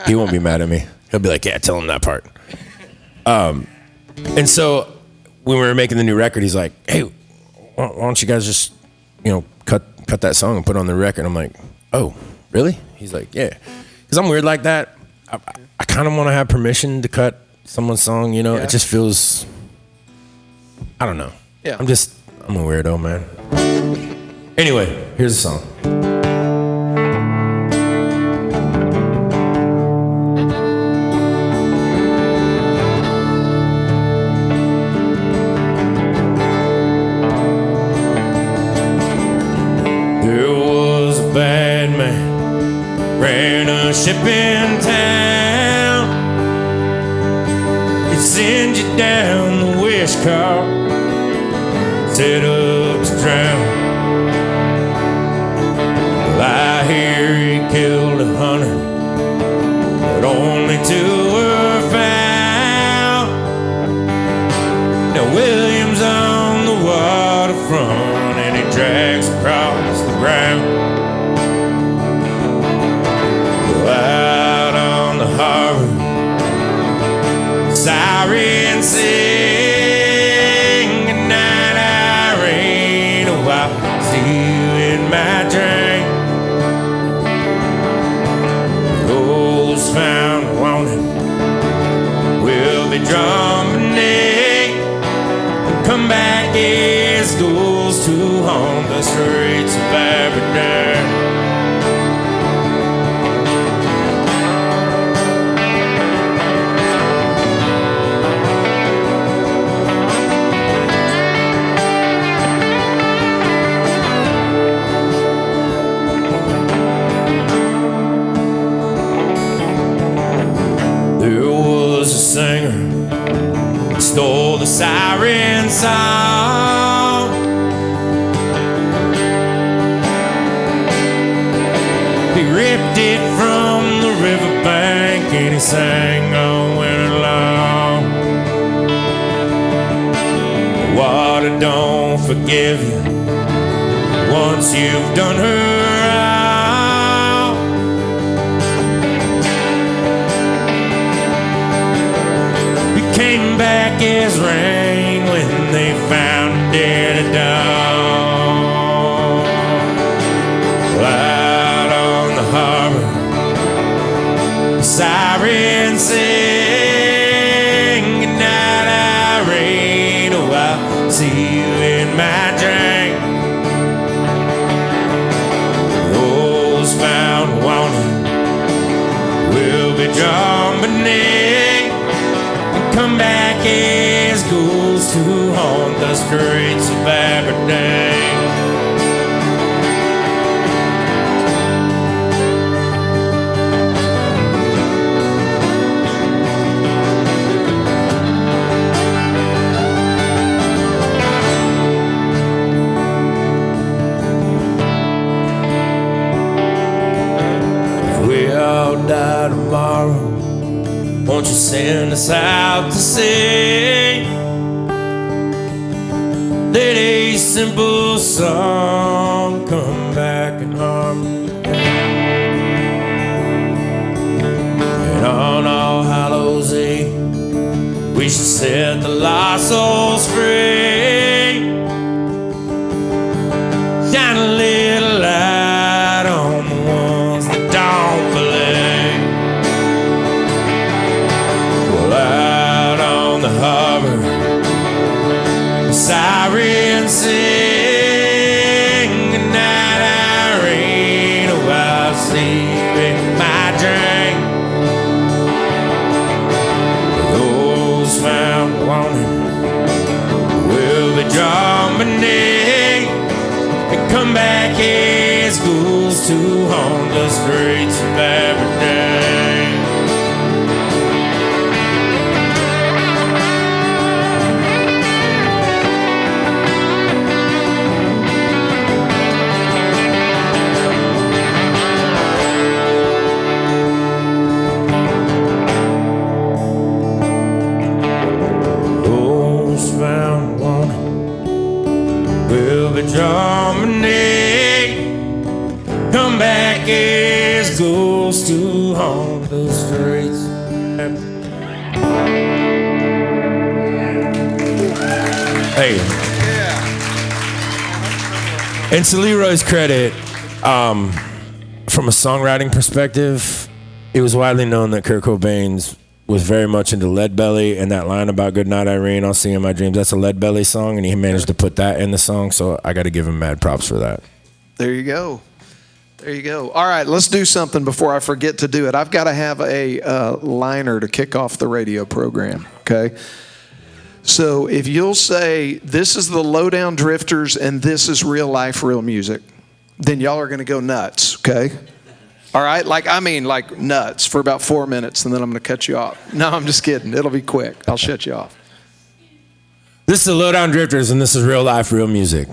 He won't be mad at me. He'll be like, yeah, tell him that part. And so when we were making the new record, he's like, hey, why don't you guys just, cut that song and put it on the record? I'm like, oh, really? He's like, yeah. Because I'm weird like that. I kind of want to have permission to cut someone's song, Yeah. It just feels, I don't know. Yeah. I'm a weirdo, man. Anyway, here's the song. ship in town. It sends you down the wish car, set up to drown. Well, I hear he killed 100, but only 2 were found. Now William's on the waterfront and he drags across the ground. Out on the harbor, sirens sing. Good night, Irene. Oh, I'll see you in my dream. Those found wanted will be drawn beneath. Come back as ghouls to haunt the streets of Aberdeen. Singer stole the siren song. He ripped it from the riverbank and he sang all winter long. The water don't forgive you once you've done her wrong. Came back as rain when they found him dead at dawn. Out on the harbor, sirens sing. Good night, Irene. Oh, I'll see you in my dream. Those found wanted will be drawn beneath. Come back as ghouls to haunt the streets of Aberdeen. If we all die tomorrow, won't you send us out to sea? Let a simple song come back in harmony. And on All Hallows Eve, we should set the lost souls free. Shine a little light on the ones that don't believe. Out on the harbor, sirens sing. Good night, Irene. Oh, I'll see you in my dream. Those found wanted will be drawn beneath and come back as ghouls to haunt the streets of Aberdeen. Germany, come back as ghouls to haunt the streets. Hey. And to Leroy's credit, from a songwriting perspective, it was widely known that Kurt Cobain was very much into Leadbelly, and that line about "Good Night, Irene, I'll see you in my dreams," that's a Leadbelly song, and he managed to put that in the song, so I got to give him mad props for that. There you go. There you go. All right, let's do something before I forget to do it. I've got to have a liner to kick off the radio program, okay? So if you'll say, this is the Lowdown Drifters and this is real life, real music, then y'all are going to go nuts, okay? All right, like nuts for about 4 minutes, and then I'm going to cut you off. No, I'm just kidding. It'll be quick. I'll shut you off. This is the Lowdown Drifters, and this is real life, real music.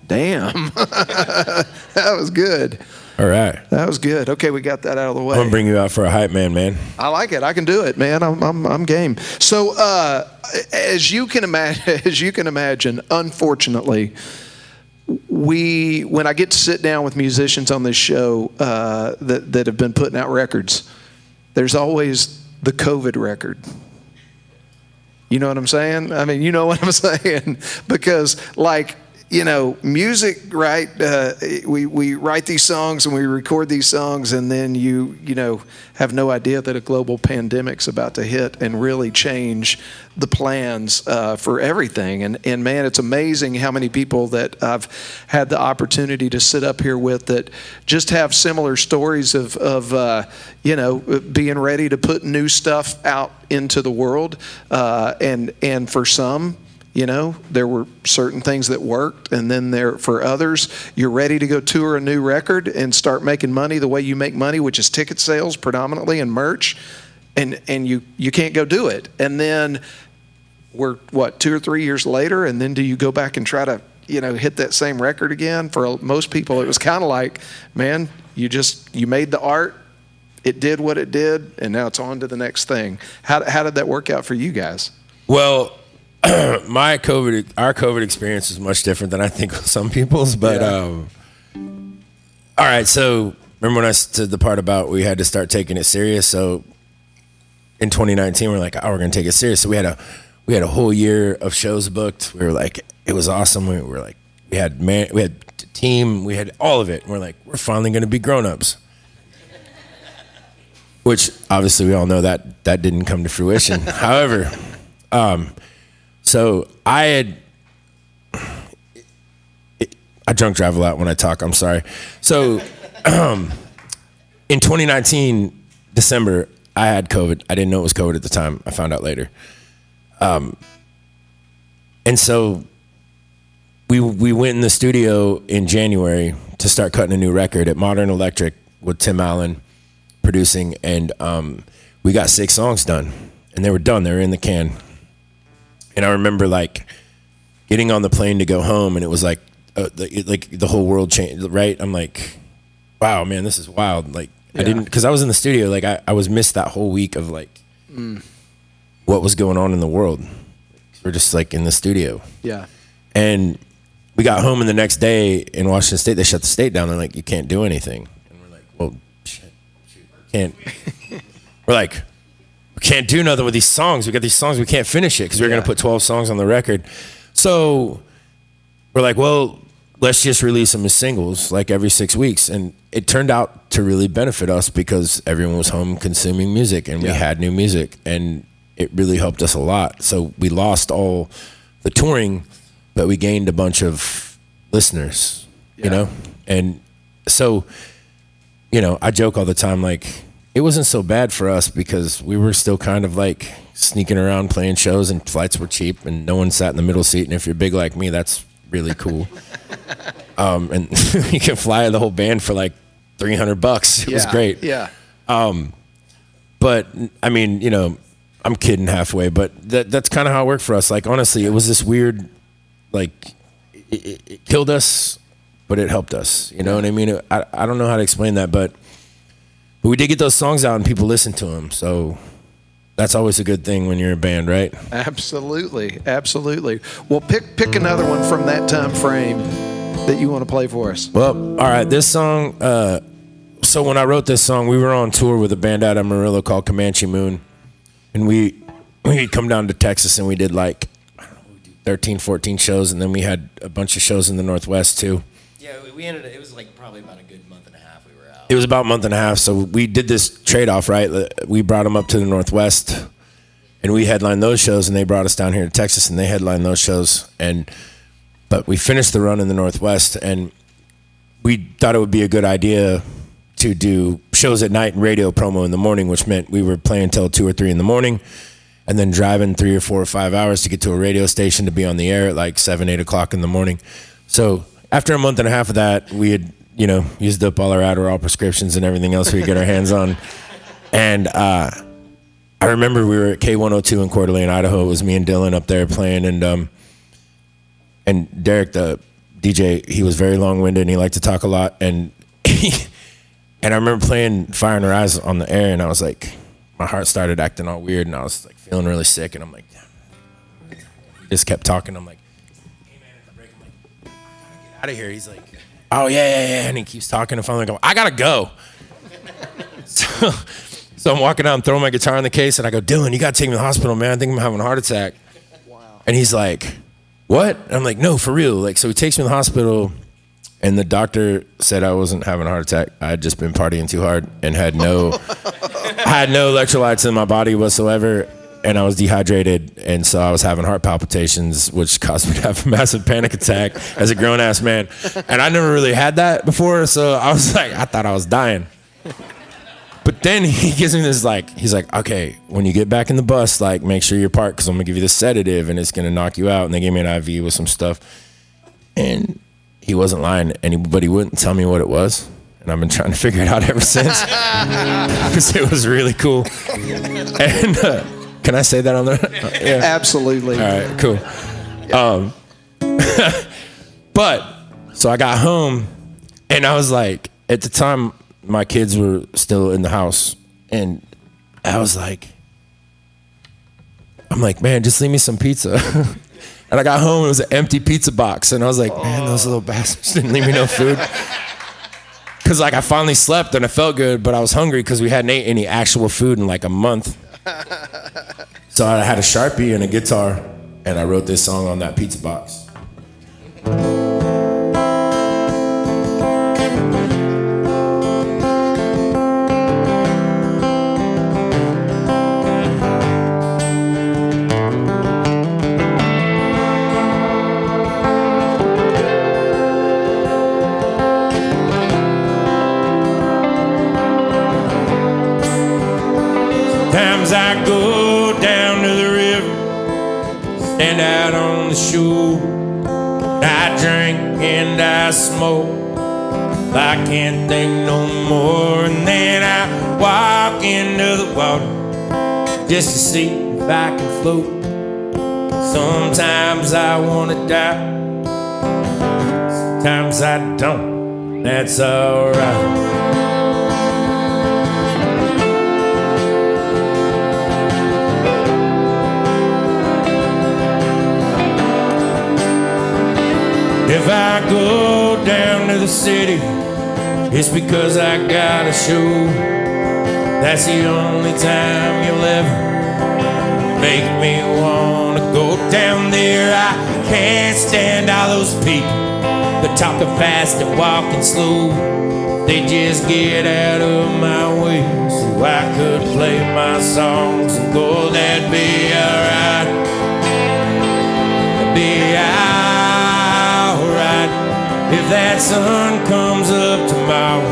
Damn. That was good. All right. That was good. Okay, we got that out of the way. I'm gonna bring you out for a hype man. I like it. I can do it, man. I'm game. So, as you can imagine, unfortunately, when I get to sit down with musicians on this show that have been putting out records, there's always the COVID record. You know what I'm saying? I mean, you know what I'm saying? Because, music, right? We write these songs and we record these songs, and then you have no idea that a global pandemic's about to hit and really change the plans for everything. And man, it's amazing how many people that I've had the opportunity to sit up here with that just have similar stories of being ready to put new stuff out into the world, and for some, there were certain things that worked, and then for others, you're ready to go tour a new record and start making money the way you make money, which is ticket sales predominantly and merch, and you can't go do it. And then we're 2 or 3 years later, and then do you go back and try to hit that same record again? For most people, it was kind of like, man, you made the art, it did what it did, and now it's on to the next thing. How did that work out for you guys? Well, our COVID experience is much different than I think some people's, but all right. So remember when I said the part about we had to start taking it serious? So in 2019, we're like, we're going to take it serious. So we had a whole year of shows booked. We were like, it was awesome. We were like, we had team, we had all of it. And we're like, we're finally going to be grown-ups. Which obviously we all know that didn't come to fruition. However, so I drunk drive a lot when I talk. I'm sorry. So in 2019, December, I had COVID. I didn't know it was COVID at the time. I found out later. And so we went in the studio in January to start cutting a new record at Modern Electric with Tim Allen producing, and we got 6 songs done, and they were done. They were in the can. And I remember getting on the plane to go home, and it was like the whole world changed, right? I'm like, wow, man, this is wild. I didn't, because I was in the studio, I was missed that whole week of what was going on in the world. We're just in the studio. Yeah. And we got home, and the next day in Washington State, they shut the state down. They're like, you can't do anything. And we're like, well, shit, can't. We're like, we can't do nothing with these songs. We got these songs, we can't finish it because we're going to put 12 songs on the record. So we're like, well, let's just release them as singles every 6 weeks. And it turned out to really benefit us because everyone was home consuming music, and we had new music, and it really helped us a lot. So we lost all the touring, but we gained a bunch of listeners, And so, I joke all the time, it wasn't so bad for us because we were still kind of sneaking around playing shows, and flights were cheap, and no one sat in the middle seat. And if you're big like me, that's really cool. And you can fly the whole band for $300. It was great. Yeah. But I mean, I'm kidding halfway, but that's kind of how it worked for us. Honestly, it was this weird, it killed us, but it helped us. You know what I mean? I don't know how to explain that, but we did get those songs out and people listened to them. So that's always a good thing when you're a band, right? Absolutely. Absolutely. Well, pick another one from that time frame that you want to play for us. Well, all right. This song, so when I wrote this song, we were on tour with a band out of Amarillo called Comanche Moon. And we'd come down to Texas, and we did 13, 14 shows. And then we had a bunch of shows in the Northwest too. Yeah, it was probably about a good month and a half we were out. It was about a month and a half. So we did this trade-off, right? We brought them up to the Northwest, and we headlined those shows, and they brought us down here to Texas, and they headlined those shows. But we finished the run in the Northwest, and we thought it would be a good idea to do shows at night and radio promo in the morning, which meant we were playing till 2 or 3 in the morning. and then driving 3 or 4 or 5 hours to get to a radio station to be on the air at like 7, 8 o'clock in the morning. So after a month and a half of that, we had, used up all our Adderall prescriptions and everything else we could get our hands on. And I remember we were at K102 in Coeur d'Alene, Idaho. It was me and Dylan up there playing, and Derek, the DJ, he was very long-winded and he liked to talk a lot. And and I remember playing Fire in Her Eyes on the air, and I was like, my heart started acting all weird, and I was like feeling really sick, and I'm like, just kept talking. I'm like, hey man, at the break, I'm like, I gotta get out of here. He's like, oh yeah, and he keeps talking, and finally I go, I gotta go. So I'm walking out and throwing my guitar in the case, and I go, Dylan, you gotta take me to the hospital, man. I think I'm having a heart attack. Wow. And he's like, what? And I'm like, no, for real. Like, so he takes me to the hospital, and the doctor said I wasn't having a heart attack. I had just been partying too hard and had no electrolytes in my body whatsoever, and I was dehydrated, and so I was having heart palpitations, which caused me to have a massive panic attack as a grown-ass man. And I never really had that before, so I was like, I thought I was dying. But then he gives me this, he's like, okay, when you get back in the bus, make sure you're parked, because I'm going to give you this sedative, and it's going to knock you out. And they gave me an IV with some stuff. And he wasn't lying, but he wouldn't tell me what it was. And I've been trying to figure it out ever since, because it was really cool. And can I say that on there? Yeah. Absolutely. All right, cool. But, so I got home, and I was like, at the time, my kids were still in the house, and I was like, man, just leave me some pizza. And I got home, it was an empty pizza box, and I was like, man, those little bastards didn't leave me no food. Because I finally slept and I felt good, but I was hungry because we hadn't ate any actual food in a month. So I had a Sharpie and a guitar, and I wrote this song on that pizza box. Sometimes I go down to the river, stand out on the shore. I drink and I smoke, I can't think no more. And then I walk into the water just to see if I can float. Sometimes I wanna die, sometimes I don't, that's alright. If I go down to the city, it's because I got a show. That's the only time you'll ever make me wanna go down there. I can't stand all those people that talking fast and walking slow. They just get out of my way so I could play my songs and go, that'd be alright. That'd be alright. If that sun comes up tomorrow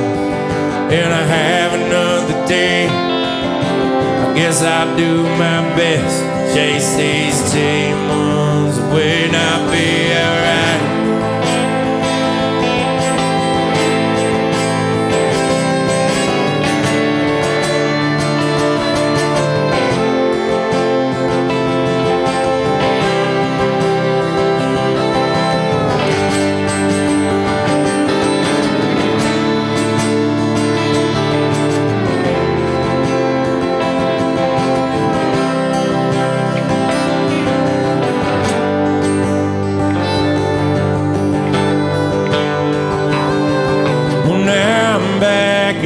and I have another day, I guess I'll do my best, chase these demons away, and I'll be alright.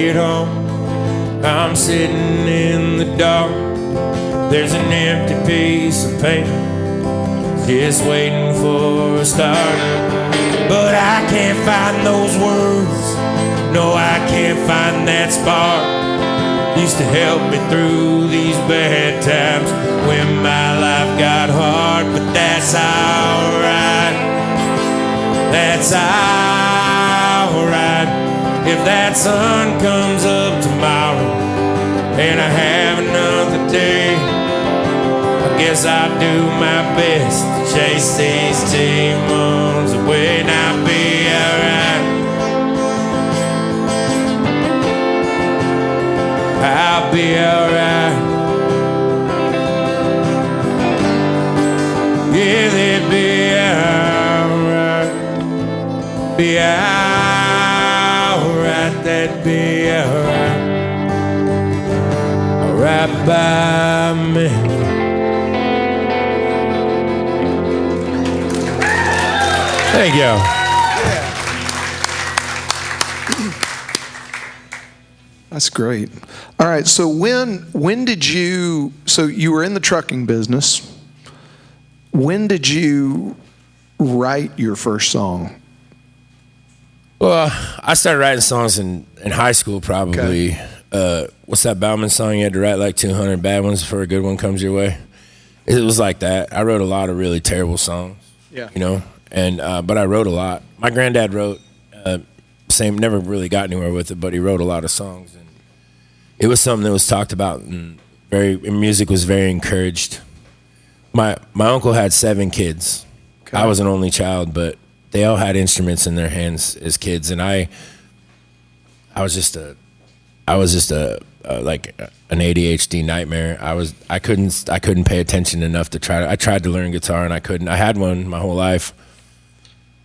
At home, I'm sitting in the dark. There's an empty piece of paper just waiting for a start. But I can't find those words, no, I can't find that spark. Used to help me through these bad times when my life got hard. But that's alright, that's alright. If that sun comes up tomorrow and I have another day, I Guess I'll do my best to chase these demons away and I'll be alright. I'll be alright. Yeah, they'll be alright. Be alright, they'd be alright. Alright by me. Thank you. That's great. All right, so when did you, so you were in the trucking business. When did you write your first song? Well, I started writing songs in high school probably. Okay. What's that Bauman song? You had to write like 200 bad ones before a good one comes your way. It was like that. I wrote a lot of really terrible songs. Yeah. You know, and but I wrote a lot. My granddad wrote, never really got anywhere with it, but he wrote a lot of songs, and it was something that was talked about, and music was very encouraged. My uncle had 7 kids. Okay. I was an only child, but they all had instruments in their hands as kids, and I was just a like an ADHD nightmare. I couldn't pay attention enough to try. I tried to learn guitar and I couldn't. I had one my whole life,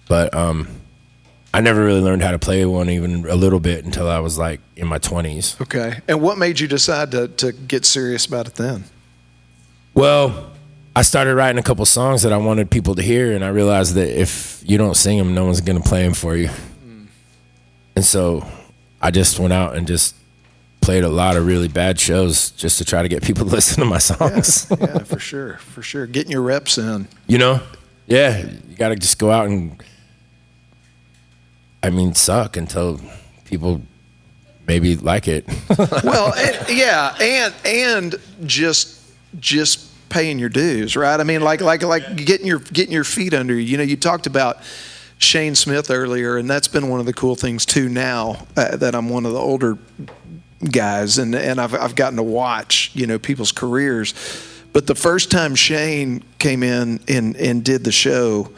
but I never really learned how to play one even a little bit until I was like in my 20s. Okay. And what made you decide to get serious about it then? Well, I started writing a couple songs that I wanted people to hear, and I realized that if you don't sing them, no one's gonna play them for you. And so I just went out and just played a lot of really bad shows just to try to get people to listen to my songs. Yeah, for sure. Getting your reps in. You know? Yeah, you got to just go out and, suck until people maybe like it. Well, and just paying your dues, right? I mean, like getting your feet under you. You know, you talked about Shane Smith earlier, and that's been one of the cool things too now that I'm one of the older guys, and I've gotten to watch, you know, people's careers. But the first time Shane came in and did the show,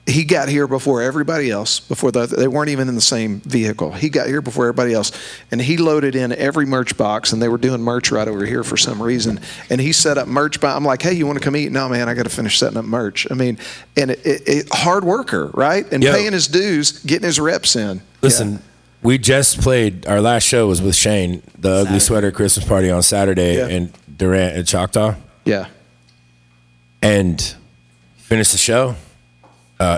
he got here before everybody else. They weren't even in the same vehicle. He got here before everybody else, and he loaded in every merch box. And they were doing merch right over here for some reason. And he set up merch box. I'm like, hey, you want to come eat? No, man, I got to finish setting up merch. I mean, and it hard worker, right? And paying his dues, getting his reps in. Listen. Yeah. We just played, our last show was with Shane, the Ugly Sweater Christmas party on Saturday in Durant at Choctaw. Yeah. And finished the show.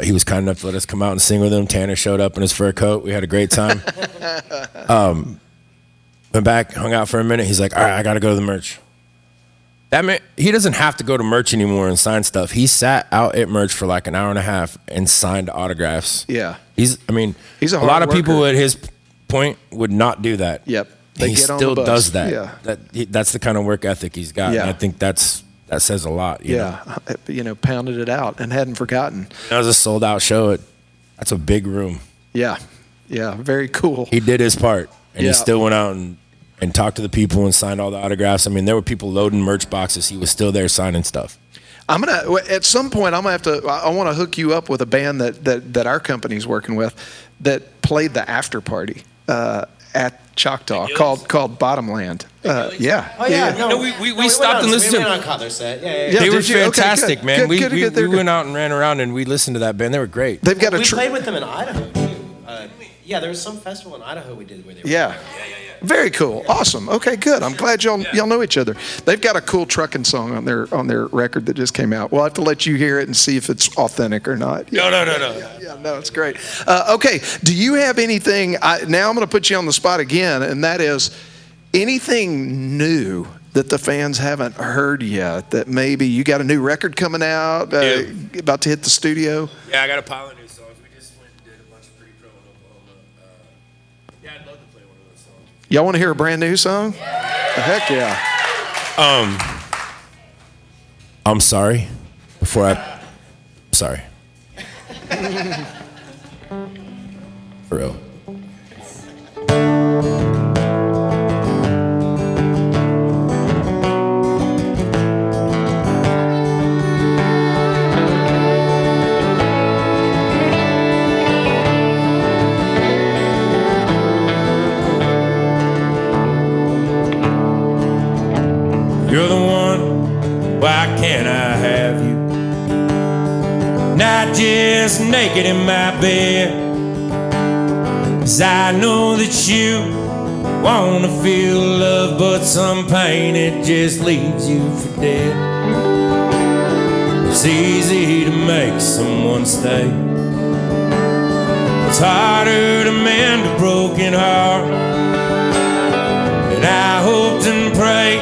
He was kind enough to let us come out and sing with him. Tanner showed up in his fur coat. We had a great time. Went back, hung out for a minute. He's like, all right, I got to go to the merch. That man, he doesn't have to go to merch anymore and sign stuff. He sat out at merch for like an hour and a half and signed autographs. Yeah. He's a lot of people at his point would not do that. Yep. He still does that. Yeah. That's the kind of work ethic he's got. Yeah. And I think that says a lot. You know? You know, pounded it out and hadn't forgotten. That was a sold out show. That's a big room. Yeah. Yeah. Very cool. He did his part, and he still went out and talked to the people and signed all the autographs. I mean, there were people loading merch boxes. He was still there signing stuff. At some point, I want to hook you up with a band that our company's working with that played the after party at Choctaw called Bottomland. Yeah. Oh yeah. No, we stopped and listened to them. We went on their set. Yeah. They were fantastic, okay, man. We went out and ran around and we listened to that band. They were great. We played with them in Idaho too. Yeah, there was some festival in Idaho we did where they were. Yeah. Very cool. Yeah. Awesome. Okay, good. I'm glad y'all know each other. They've got a cool trucking song on their record that just came out. We'll have to let you hear it and see if it's authentic or not. No. No, it's great. Okay, do you have anything? Now I'm going to put you on the spot again, and that is anything new that the fans haven't heard yet. That maybe you got a new record coming out, about to hit the studio. Yeah, I got a pile of new songs. We just went and did a bunch of pre-pro in Oklahoma. I'd love to play one of those songs. Y'all want to hear a brand new song? Heck yeah. I'm sorry. Sorry. For real. You're the one, why can't I have you? Not just naked in my bed, 'cause I know that you wanna feel love, but some pain, it just leaves you for dead. It's easy to make someone stay. It's harder to mend a broken heart. And I hoped and prayed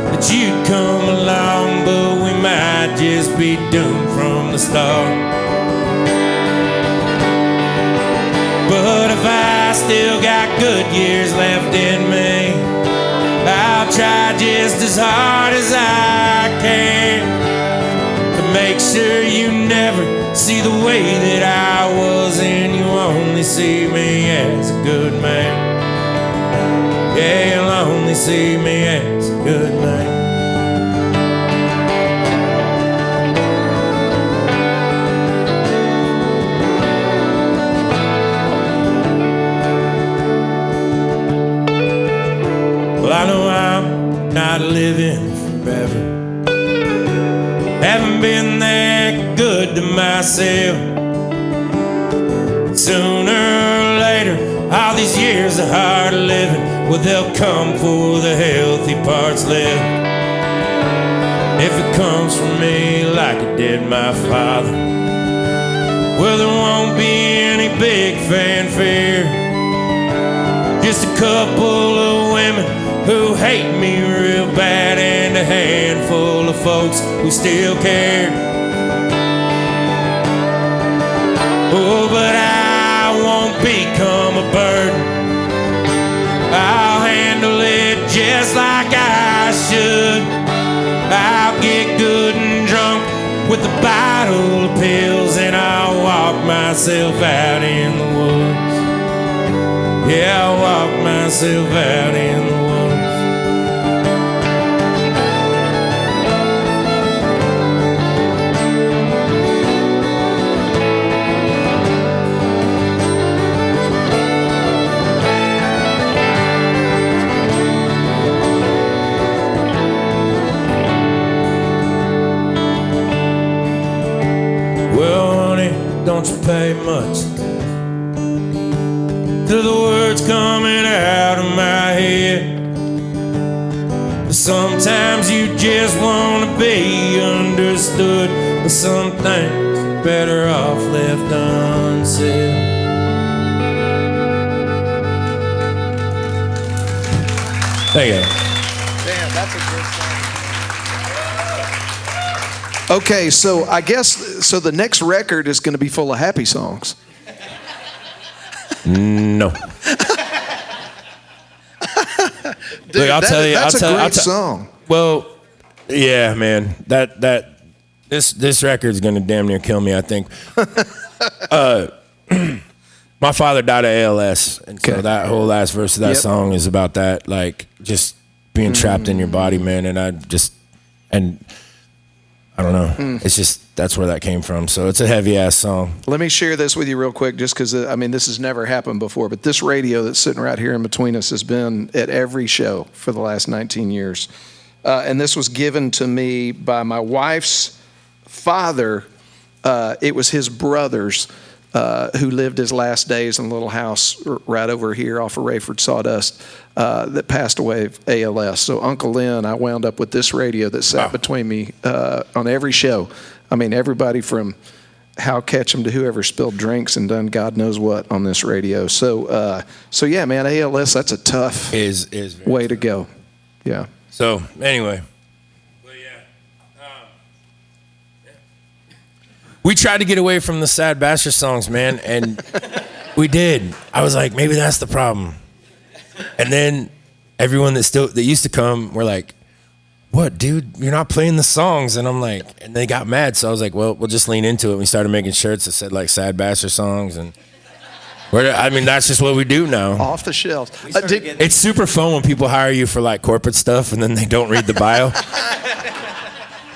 that you'd come along, but we might just be doomed from the start. But if I still got good years left in me, I'll try just as hard as I can to make sure you never see the way that I was, and you only see me as a good man. Yeah, you'll only see me as a good man. Well, I know I'm not living forever. Haven't been that good to myself. Sooner or later, all these years of hard living, well, they'll come for the healthy parts left. If it comes from me like it did my father, well, there won't be any big fanfare. Just a couple of women who hate me real bad, and a handful of folks who still care. Oh, but I won't become a burden. I'll handle it just like I should. I'll get good and drunk with a bottle of pills, and I'll walk myself out in the woods. Yeah, I'll walk myself out in the woods. Don't you pay much to the words coming out of my head. Sometimes you just want to be understood, but some things are better off left unsaid. There you go. Damn, that's a good song. Okay, so I guess the next record is going to be full of happy songs. No. Dude, look, I'll tell you. That's a great tell, song. Well, yeah, man. This record's gonna damn near kill me, I think. My father died of ALS, and so that whole last verse of that song is about that, like just being trapped in your body, man. And I don't know. It's just, that's where that came from. So it's a heavy ass song. Let me share this with you real quick, just because, I mean, this has never happened before, but this radio that's sitting right here in between us has been at every show for the last 19 years. And this was given to me by my wife's father. It was his brothers who lived his last days in a little house right over here off of Rayford Sawdust that passed away of ALS. So Uncle Lynn, I wound up with this radio that sat between me on every show. I mean, everybody from Hal Ketchum to whoever spilled drinks and done God knows what on this radio. So yeah, man, ALS, that's a tough way to go. Yeah. So anyway. We tried to get away from the sad bastard songs, man, and we did. I was like, maybe that's the problem. And then everyone that used to come were like, what, dude, you're not playing the songs. And I'm like, and they got mad. So I was like, well, we'll just lean into it. We started making shirts that said like sad bastard songs. And I mean, that's just what we do now. Off the shelves. It's super fun when people hire you for like corporate stuff and then they don't read the bio.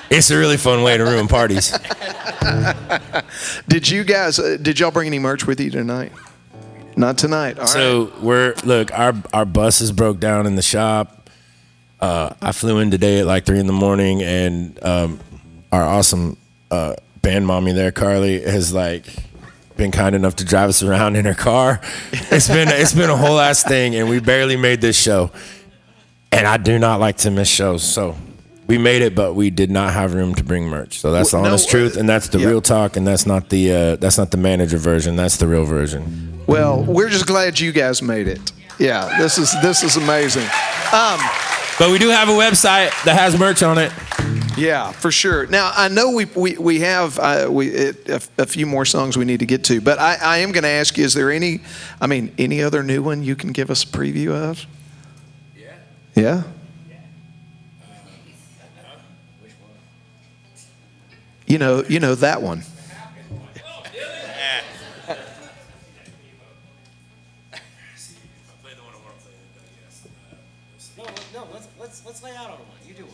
It's a really fun way to ruin parties. Did y'all bring any merch with you tonight? Not tonight. All right. Our bus is broke down in the shop. I flew in today at like 3 a.m, and our awesome band mommy there, Carly, has like been kind enough to drive us around in her car. It's been a whole ass thing, and we barely made this show. And I do not like to miss shows, so we made it, but we did not have room to bring merch. So that's the honest truth, and that's the real talk, and that's not the manager version. That's the real version. Well, we're just glad you guys made it. Yeah, this is amazing. But we do have a website that has merch on it. Yeah, for sure. Now, I know we have a few more songs we need to get to, but I am going to ask you, is there any other new one you can give us a preview of? Yeah? Which one? You know that one. No, let's lay out on one. You do one.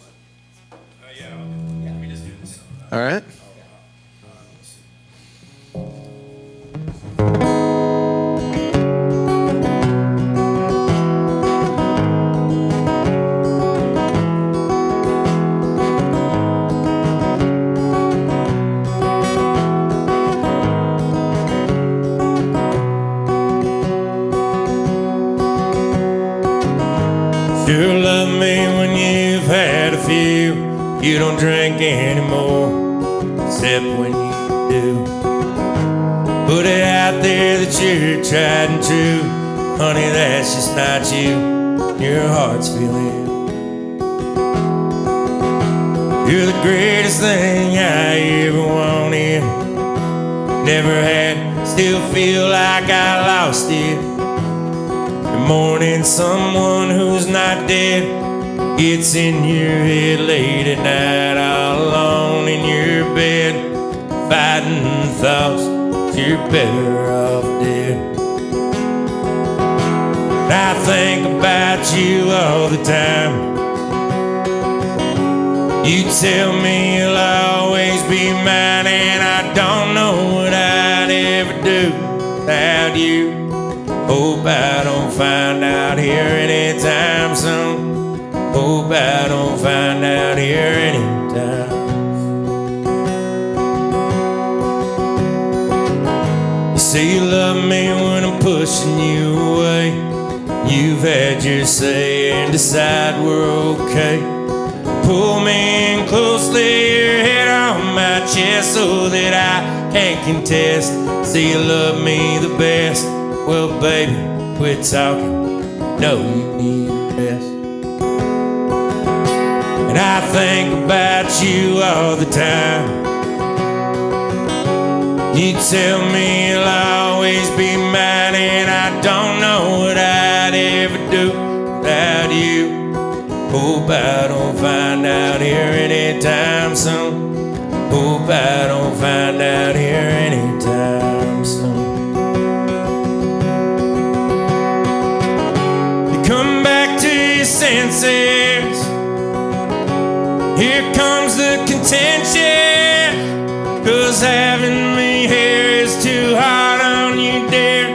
Yeah, we just do this song. All right. Sure love me when you've had a few. You don't drink anymore, except when you do. Put it out there that you're tried and true. Honey, that's just not you. Your heart's feeling. You're the greatest thing I ever wanted. Never had, still feel like I lost it. Mourning someone who's not dead. It's in your head late at night, all alone in your bed, fighting thoughts you're better off dead. I think about you all the time. You tell me you'll always be mine, and I don't know what I'd ever do without you. Hope I don't find out here anytime soon. Hope I don't find out here anytime soon. You say you love me when I'm pushing you away. You've had your say and decide we're okay. Pull me in closely, your head on my chest, so that I can't contest. Say you love me the best. Well, baby, quit talking. No, you need rest. And I think about you all the time. You tell me you'll always be mine, and I don't know what I'd ever do without you. Hope I don't find out here anytime soon. Hope I don't find out here anytime soon. Come back to your senses. Here comes the contention. 'Cause having me here is too hard on you, dear.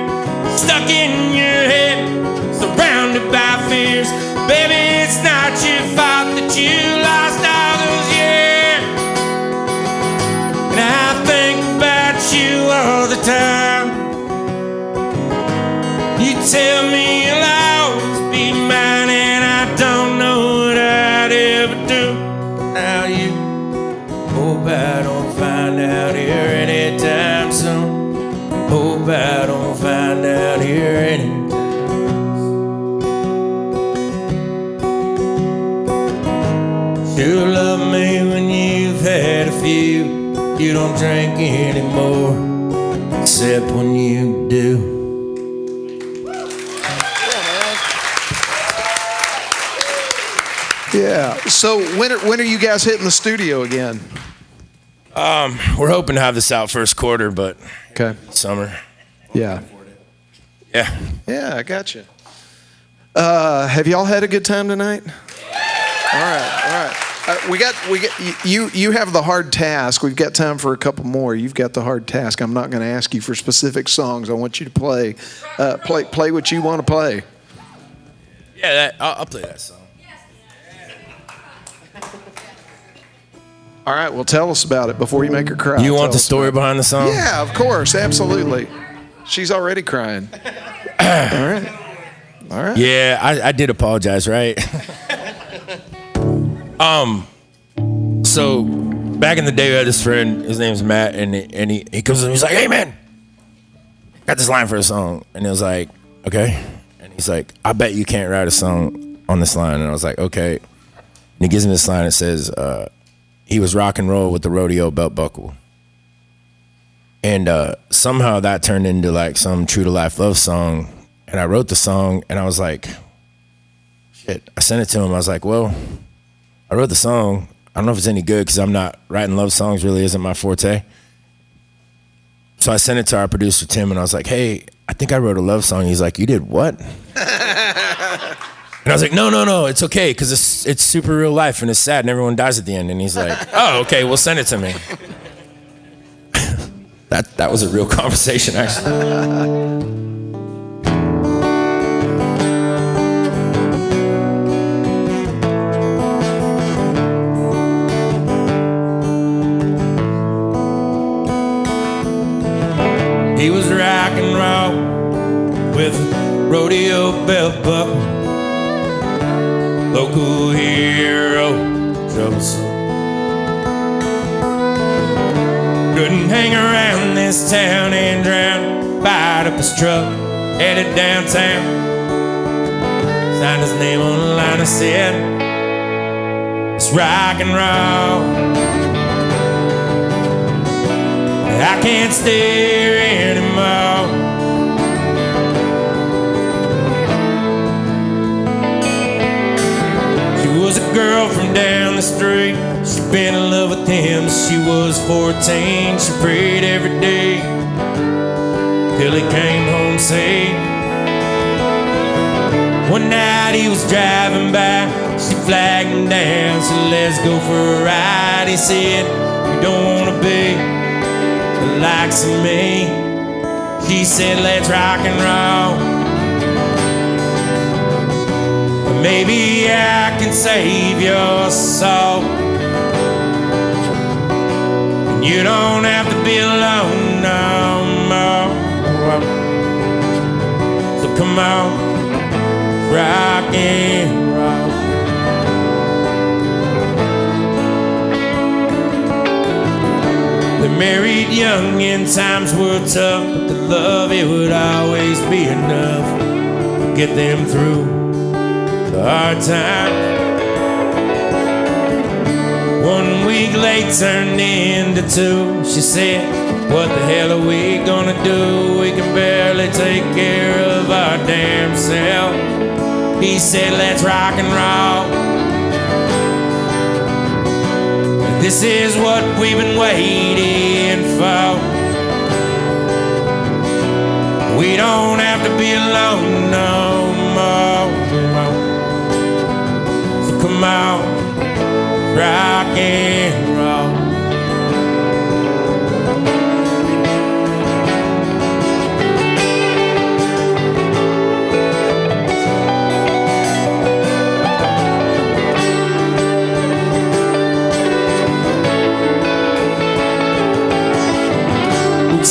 Stuck in your head, surrounded by fears. Baby, it's not your fault that you lost all those years. And I think about you all the time. You tell me you'll always be mine, and I don't know what I'd ever do without you. Hope I don't find out here anytime soon. Hope I don't find out here anytime soon. Sure love me when you've had a few. You don't drink anymore, except when you do. Yeah. So when are you guys hitting the studio again? We're hoping to have this out first quarter, but Okay. summer. Yeah. Yeah. Yeah, I got you. Have y'all had a good time tonight? All right. We got you have the hard task. We've got time for a couple more. You've got the hard task. I'm not going to ask you for specific songs. I want you to play what you want to play. Yeah, I'll play that song. All right, well, tell us about it before you make her cry. You want Tell the us story about behind the it. song? Yeah, of course, absolutely. She's already crying. All right. All right. Yeah, I did apologize, right? So back in the day, we had this friend. His name's Matt, and he comes and he's like, "Hey, man, got this line for a song," and it was like, "Okay," and he's like, "I bet you can't write a song on this line," and I was like, "Okay," and he gives me this line. It says, "He was rock and roll with the rodeo belt buckle," and somehow that turned into like some true to life love song, and I wrote the song, and I was like, "Shit!" I sent it to him. I was like, "Well, I wrote the song. I don't know if it's any good because I'm not writing love songs. Really isn't my forte." So I sent it to our producer Tim, and I was like, "Hey, I think I wrote a love song." He's like, "You did what?" And I was like, "No, it's okay because it's super real life and it's sad and everyone dies at the end." And he's like, "Oh, okay, well send it to me." That was a real conversation, actually. He was rock and roll with a rodeo belt buckle, local hero, troublesome. Couldn't hang around this town and drown. Fired up his truck, headed downtown. Signed his name on the line and said, "It's rock and roll. I can't stay anymore." She was a girl from down the street. She'd been in love with him since she was 14. She prayed every day till he came home safe. One night he was driving by. She flagged him down, said, "Let's go for a ride." He said, "You don't wanna be the likes of me." She said, "Let's rock and roll. Maybe I can save your soul. And you don't have to be alone no more. So come on, rock and roll." They married young and times were tough, but the love, it would always be enough to get them through the hard times. 1 week late turned into 2. She said, "What the hell are we gonna do? We can barely take care of our damn self." He said, "Let's rock and roll. This is what we've been waiting for. We don't have to be alone no more. So come on, rock and roll."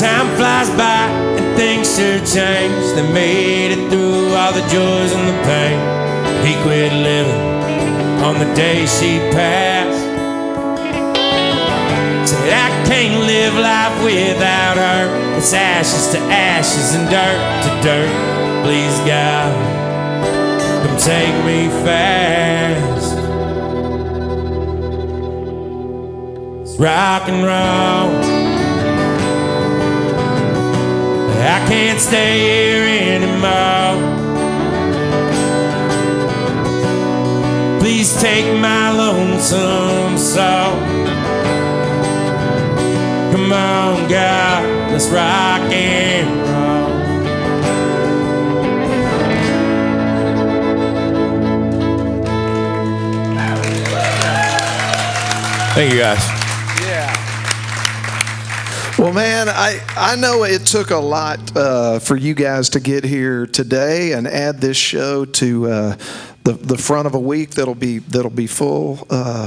Time flies by and things sure change. They made it through all the joys and the pain. He quit living on the day she passed. Said, "I can't live life without her. It's ashes to ashes and dirt to dirt. Please God, come take me fast. It's rock and roll. I can't stay here anymore. Please take my lonesome soul. Come on, God, let's rock and roll." Thank you, guys. Well, man, I know it took a lot for you guys to get here today and add this show to the front of a week that'll be full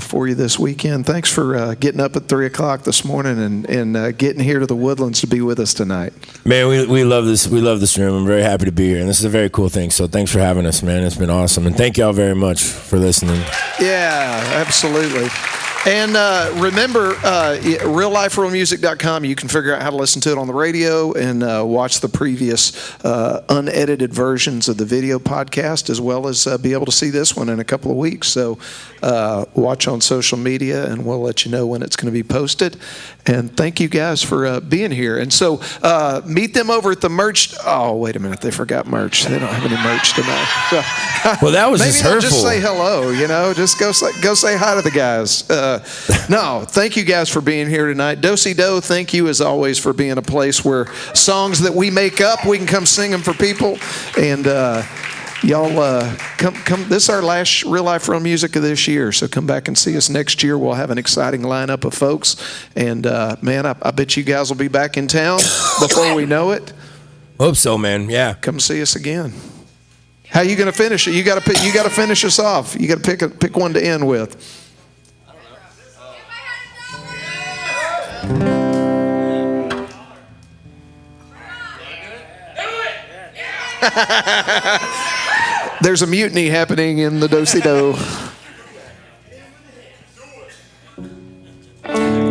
for you this weekend. Thanks for getting up at 3 o'clock this morning and getting here to the Woodlands to be with us tonight. Man, we love this. We love this room. I'm very happy to be here, and this is a very cool thing. So thanks for having us, man. It's been awesome, and thank y'all very much for listening. Yeah, absolutely. And remember, realliferealmusic.com, you can figure out how to listen to it on the radio and watch the previous unedited versions of the video podcast, as well as be able to see this one in a couple of weeks. So watch on social media, and we'll let you know when it's going to be posted. And thank you guys for being here. And so meet them over at the merch. Oh, wait a minute. They forgot merch. They don't have any merch tonight. So, well, that was maybe just they'll hurtful. just say hello, just go say hi to the guys. No, thank you guys for being here tonight. Do-si-do, thank you as always for being a place where songs that we make up, we can come sing them for people. And y'all come. This is our last Real Life Real Music of this year, so come back and see us next year. We'll have an exciting lineup of folks. And man, I bet you guys will be back in town before we know it. Hope so, man. Yeah. Come see us again. How you going to finish it? You got to finish us off. You got to pick one to end with. There's a mutiny happening in the do-si-do.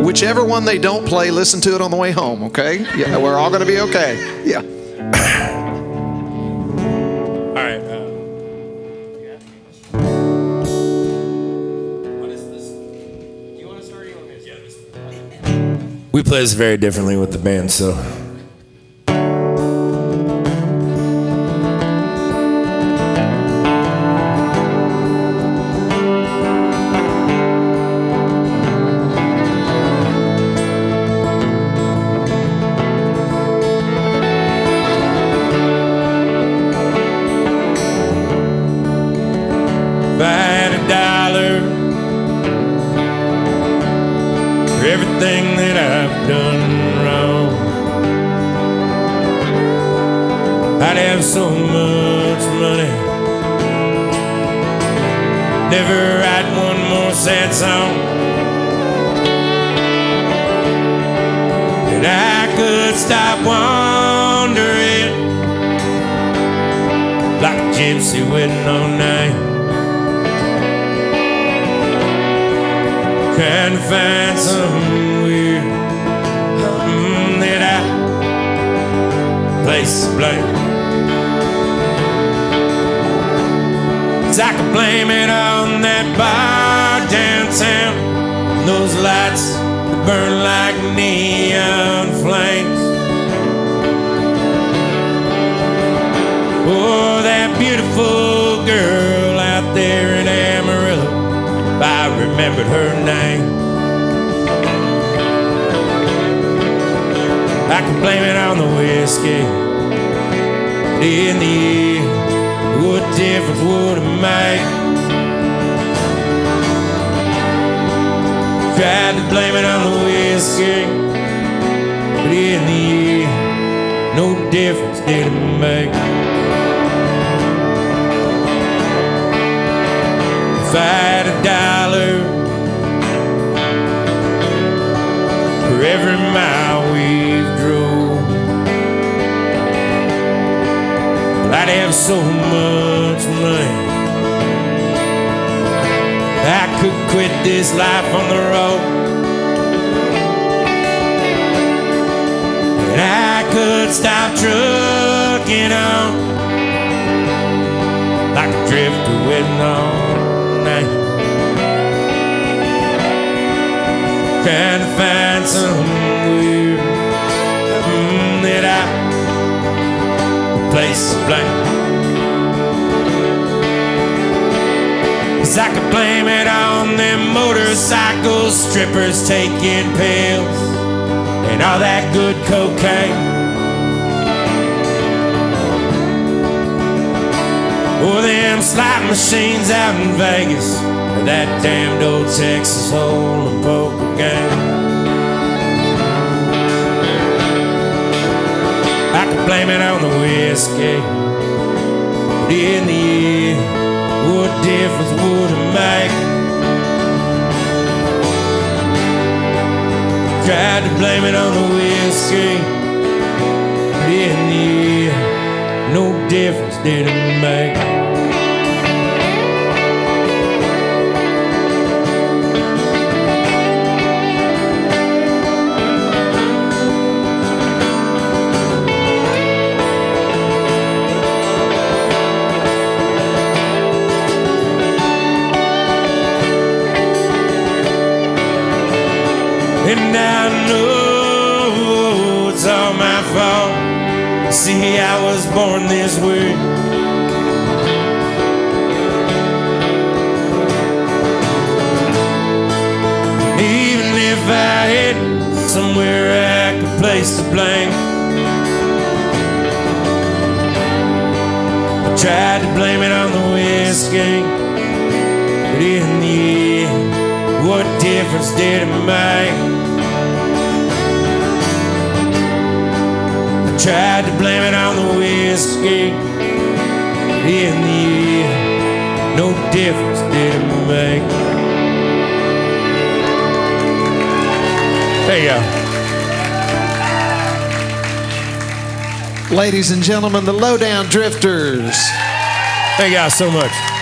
Whichever one they don't play, listen to it on the way home, okay? Yeah, we're all going to be okay. Yeah. All right. What is this? Do you want to start or you want me to start? We play this very differently with the band, so. If I had $1 for everything that I've done wrong, I'd have so much money, never write one more sad song, and I could stop wandering like a gypsy waiting all night, trying to find somewhere that I place to blame. 'Cause I could blame it on that bar downtown, and those lights that burn like neon flames, or that beautiful girl out there in Amarillo, if I remembered her name. I can blame it on the whiskey, but in the end, what difference would it make? Tried to blame it on the whiskey, but in the end, no difference did it make. If I had $1 for every mile we've drove, well, I'd have so much money I could quit this life on the road, and I could stop trucking on like a drifter waiting all night, trying to find somewhere that I place to blame. 'Cause I could blame it on them motorcycle strippers taking pills and all that good cocaine, or them slot machines out in Vegas, or that damned old Texas Hold'em poker game. I could blame it on the whiskey, but in the end, what difference would it make? Tried to blame it on the whiskey, but in the end, no difference did it make. And I know it's all my fault. See, I was born this way. Even if I had somewhere I could place the blame, I tried to blame it on the whiskey, but in the end, what difference did it make? I tried to blame it on the whiskey, but in the end, no difference did it make. There you go. Ladies and gentlemen, the Lowdown Drifters. Thank you guys so much.